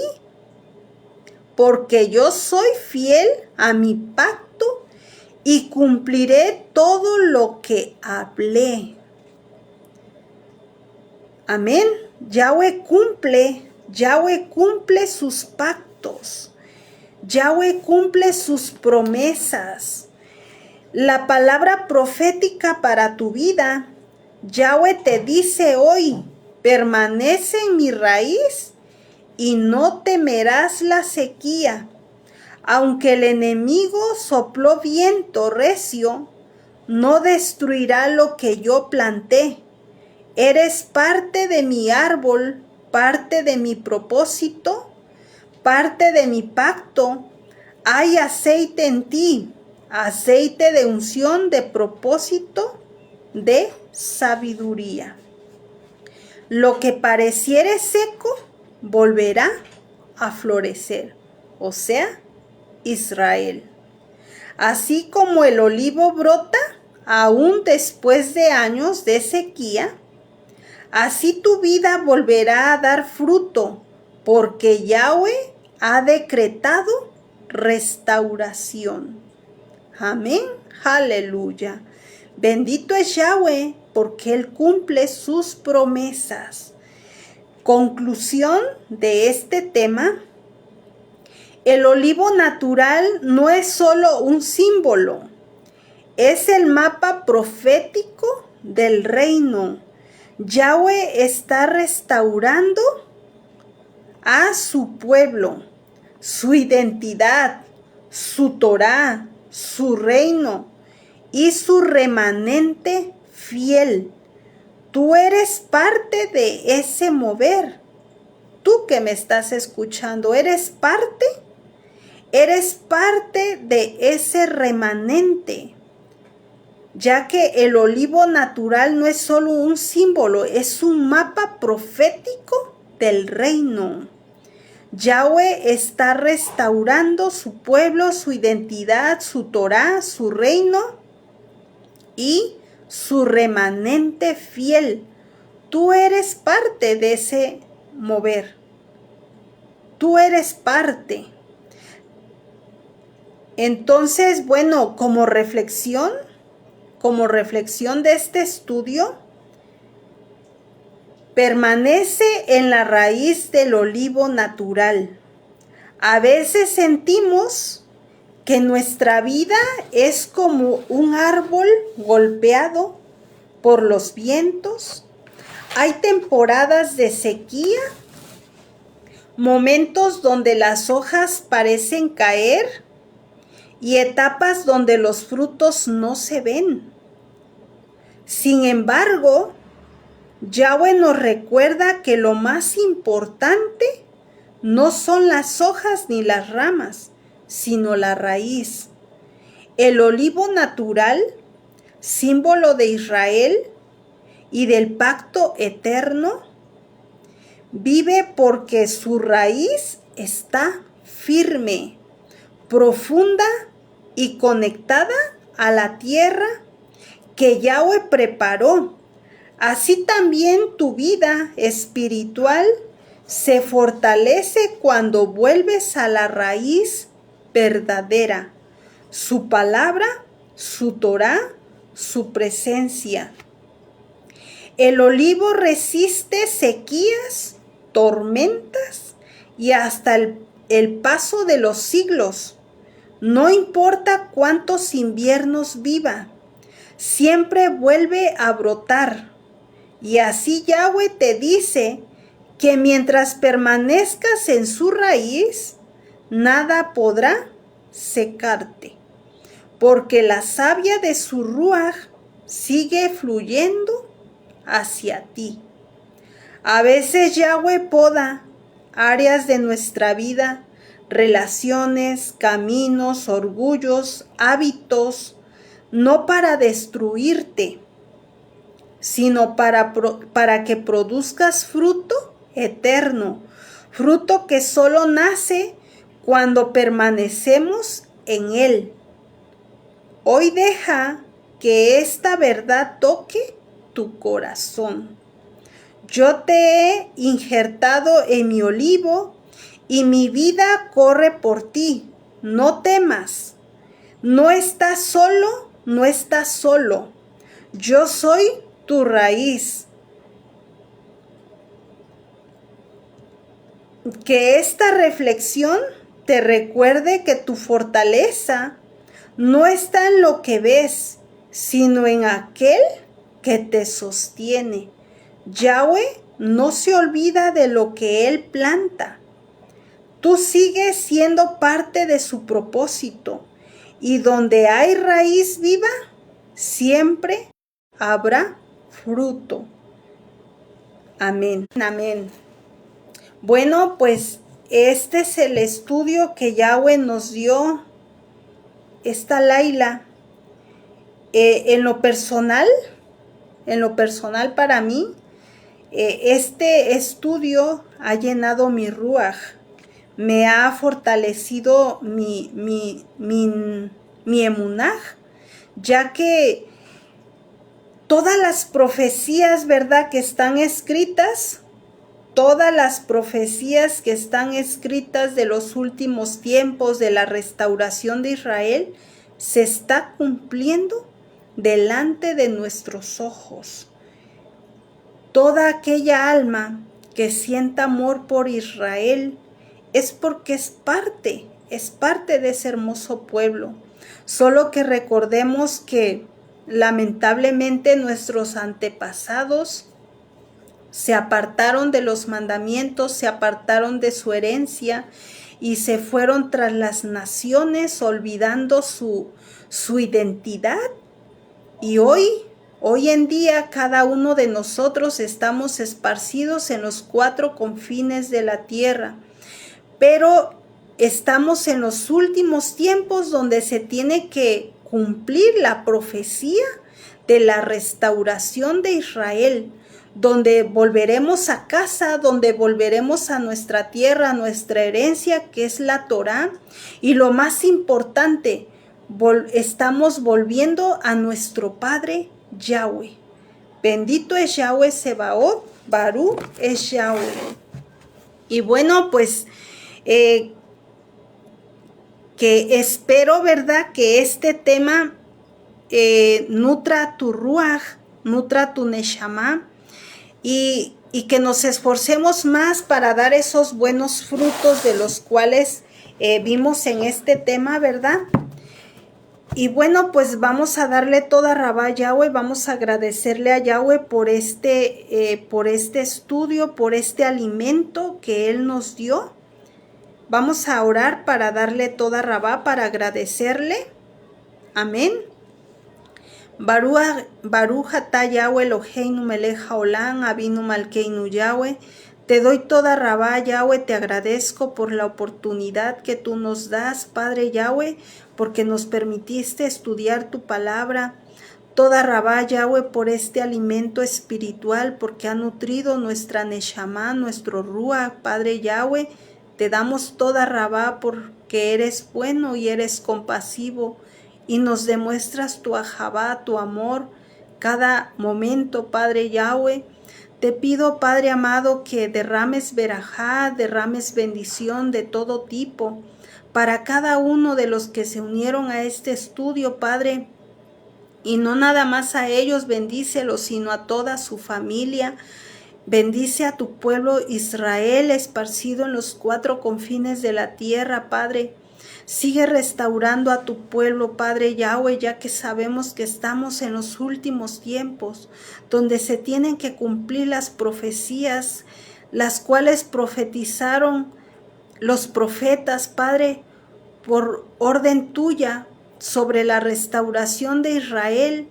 Porque yo soy fiel a mi pacto y cumpliré todo lo que hablé. Amén. Yahweh cumple sus pactos. Yahweh cumple sus promesas. La palabra profética para tu vida Yahweh te dice hoy, permanece en mi raíz y no temerás la sequía. Aunque el enemigo sopló viento recio, no destruirá lo que yo planté. Eres parte de mi árbol, parte de mi propósito, parte de mi pacto. Hay aceite en ti, aceite de unción, de propósito, de sabiduría. Lo que pareciere seco volverá a florecer, o sea, Israel. Así como el olivo brota aún después de años de sequía, así tu vida volverá a dar fruto, porque Yahweh ha decretado restauración. Amén, aleluya. Bendito es Yahweh, porque Él cumple sus promesas. Conclusión de este tema: el olivo natural no es solo un símbolo, es el mapa profético del reino. Yahweh está restaurando a su pueblo, su identidad, su Torá, su reino y su remanente fiel. Tú eres parte de ese mover. Tú que me estás escuchando, ¿eres parte? Eres parte de ese remanente, ya que el olivo natural no es solo un símbolo, es un mapa profético del reino. Yahweh está restaurando su pueblo, su identidad, su Torá, su reino y su remanente fiel. Tú eres parte de ese mover. Tú eres parte. Entonces, bueno, como reflexión de este estudio, permanece en la raíz del olivo natural. A veces sentimos que nuestra vida es como un árbol golpeado por los vientos. Hay temporadas de sequía, momentos donde las hojas parecen caer y etapas donde los frutos no se ven. Sin embargo, Yahweh nos recuerda que lo más importante no son las hojas ni las ramas, sino la raíz. El olivo natural, símbolo de Israel y del pacto eterno, vive porque su raíz está firme, profunda y conectada a la tierra que Yahweh preparó. Así también tu vida espiritual se fortalece cuando vuelves a la raíz verdadera, su palabra, su Torá, su presencia. El olivo resiste sequías, tormentas y hasta el paso de los siglos. No importa cuántos inviernos viva, siempre vuelve a brotar. Y así Yahweh te dice que mientras permanezcas en su raíz, nada podrá secarte, porque la savia de su ruaj sigue fluyendo hacia ti. A veces Yahweh poda áreas de nuestra vida, relaciones, caminos, orgullos, hábitos, no para destruirte, sino para que produzcas fruto eterno, fruto que solo nace cuando permanecemos en Él. Hoy deja que esta verdad toque tu corazón. Yo te he injertado en mi olivo y mi vida corre por ti. No temas. No estás solo, no estás solo. Yo soy tu raíz. Que esta reflexión te recuerde que tu fortaleza no está en lo que ves, sino en aquel que te sostiene. Yahweh no se olvida de lo que Él planta. Tú sigues siendo parte de su propósito, y donde hay raíz viva, siempre habrá fruto. Amén. Amén. Bueno, pues este es el estudio que Yahweh nos dio, esta Laila. En lo personal para mí, este estudio ha llenado mi ruaj, me ha fortalecido mi emunaj, ya que todas las profecías, ¿verdad?, que están escritas, todas las profecías que están escritas de los últimos tiempos, de la restauración de Israel, se está cumpliendo delante de nuestros ojos. Toda aquella alma que sienta amor por Israel es porque es parte de ese hermoso pueblo. Solo que recordemos que lamentablemente nuestros antepasados se apartaron de los mandamientos, se apartaron de su herencia y se fueron tras las naciones, olvidando su identidad. Y hoy en día cada uno de nosotros estamos esparcidos en los 4 confines de la tierra, pero estamos en los últimos tiempos donde se tiene que cumplir la profecía de la restauración de Israel, donde volveremos a casa, donde volveremos a nuestra tierra, a nuestra herencia, que es la Torá. Y lo más importante, estamos volviendo a nuestro Padre Yahweh. Bendito es Yahweh Sebaot, Barú es Yahweh. Y bueno, pues que espero, ¿verdad?, que este tema nutra tu ruaj, nutra tu neshama, y que nos esforcemos más para dar esos buenos frutos de los cuales vimos en este tema, ¿verdad? Y bueno, pues vamos a darle toda rabá a Yahweh, vamos a agradecerle a Yahweh por este estudio, por este alimento que Él nos dio. Vamos a orar para darle toda rabá, para agradecerle. Amén. Baruch atah Yahweh Eloheinu melech haolam, Avinu malkeinu Yahweh. Te doy toda rabá, Yahweh, te agradezco por la oportunidad que tú nos das, Padre Yahweh, porque nos permitiste estudiar tu palabra. Toda rabá, Yahweh, por este alimento espiritual, porque ha nutrido nuestra neshama, nuestro ruach, Padre Yahweh. Te damos toda rabá porque eres bueno y eres compasivo y nos demuestras tu ahabá, tu amor, cada momento, Padre Yahweh. Te pido, Padre amado, que derrames verajá, derrames bendición de todo tipo para cada uno de los que se unieron a este estudio, Padre. Y no nada más a ellos, bendícelos, sino a toda su familia. Bendice a tu pueblo Israel esparcido en los 4 confines de la tierra, Padre. Sigue restaurando a tu pueblo, Padre Yahweh, ya que sabemos que estamos en los últimos tiempos, donde se tienen que cumplir las profecías, las cuales profetizaron los profetas, Padre, por orden tuya, sobre la restauración de Israel,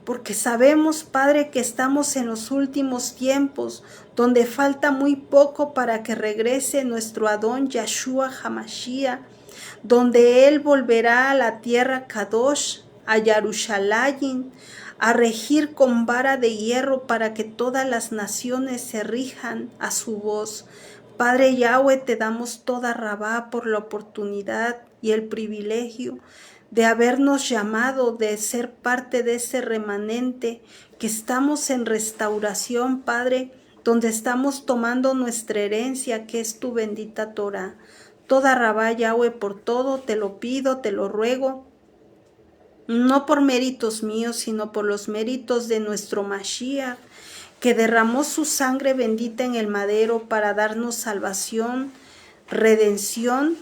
porque sabemos, Padre, que estamos en los últimos tiempos, donde falta muy poco para que regrese nuestro Adón Yahshua HaMashiach, donde Él volverá a la tierra Kadosh, a Yarushalayim, a regir con vara de hierro para que todas las naciones se rijan a su voz. Padre Yahweh, te damos toda rabá por la oportunidad y el privilegio de habernos llamado, de ser parte de ese remanente que estamos en restauración, Padre, donde estamos tomando nuestra herencia, que es tu bendita Torah. Toda rabá, Yahweh, por todo te lo pido, te lo ruego, no por méritos míos, sino por los méritos de nuestro Mashiach, que derramó su sangre bendita en el madero para darnos salvación, redención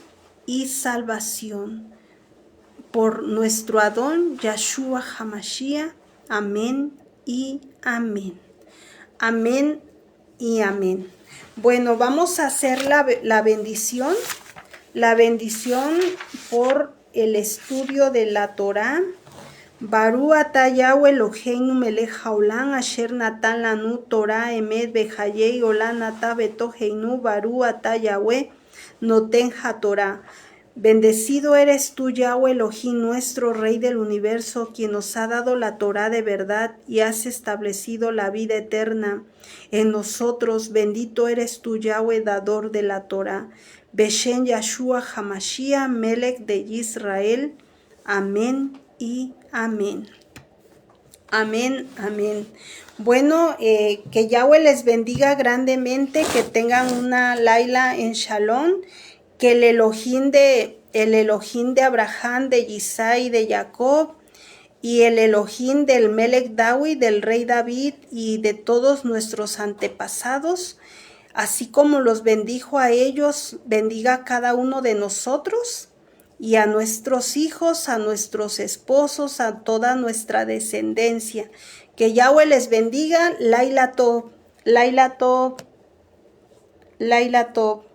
y salvación. Por nuestro Adón Yahshua HaMashiach. Amén y amén. Amén y amén. Bueno, vamos a hacer la bendición por el estudio de la Torá. Baru ata Yahweh Eloheinu melech haolam asher natan lanu Torah emet bechayei olam ata betoheinu baru ata Yahweh noten haTorah. Bendecido eres tú, Yahweh Elohim, nuestro Rey del universo, quien nos ha dado la Torá de verdad y has establecido la vida eterna en nosotros. Bendito eres tú, Yahweh, dador de la Torá. Beshen Yahshua Hamashiach, Melech de Israel. Amén y amén. Amén, amén. Bueno, que Yahweh les bendiga grandemente, que tengan una Laila en Shalom, que el Elohim de Abraham, de Isaac y de Jacob, y el Elohim del Melech David, del rey David y de todos nuestros antepasados, así como los bendijo a ellos, bendiga a cada uno de nosotros y a nuestros hijos, a nuestros esposos, a toda nuestra descendencia. Que Yahweh les bendiga. Laila Tov, Laila Tov, Laila Tov.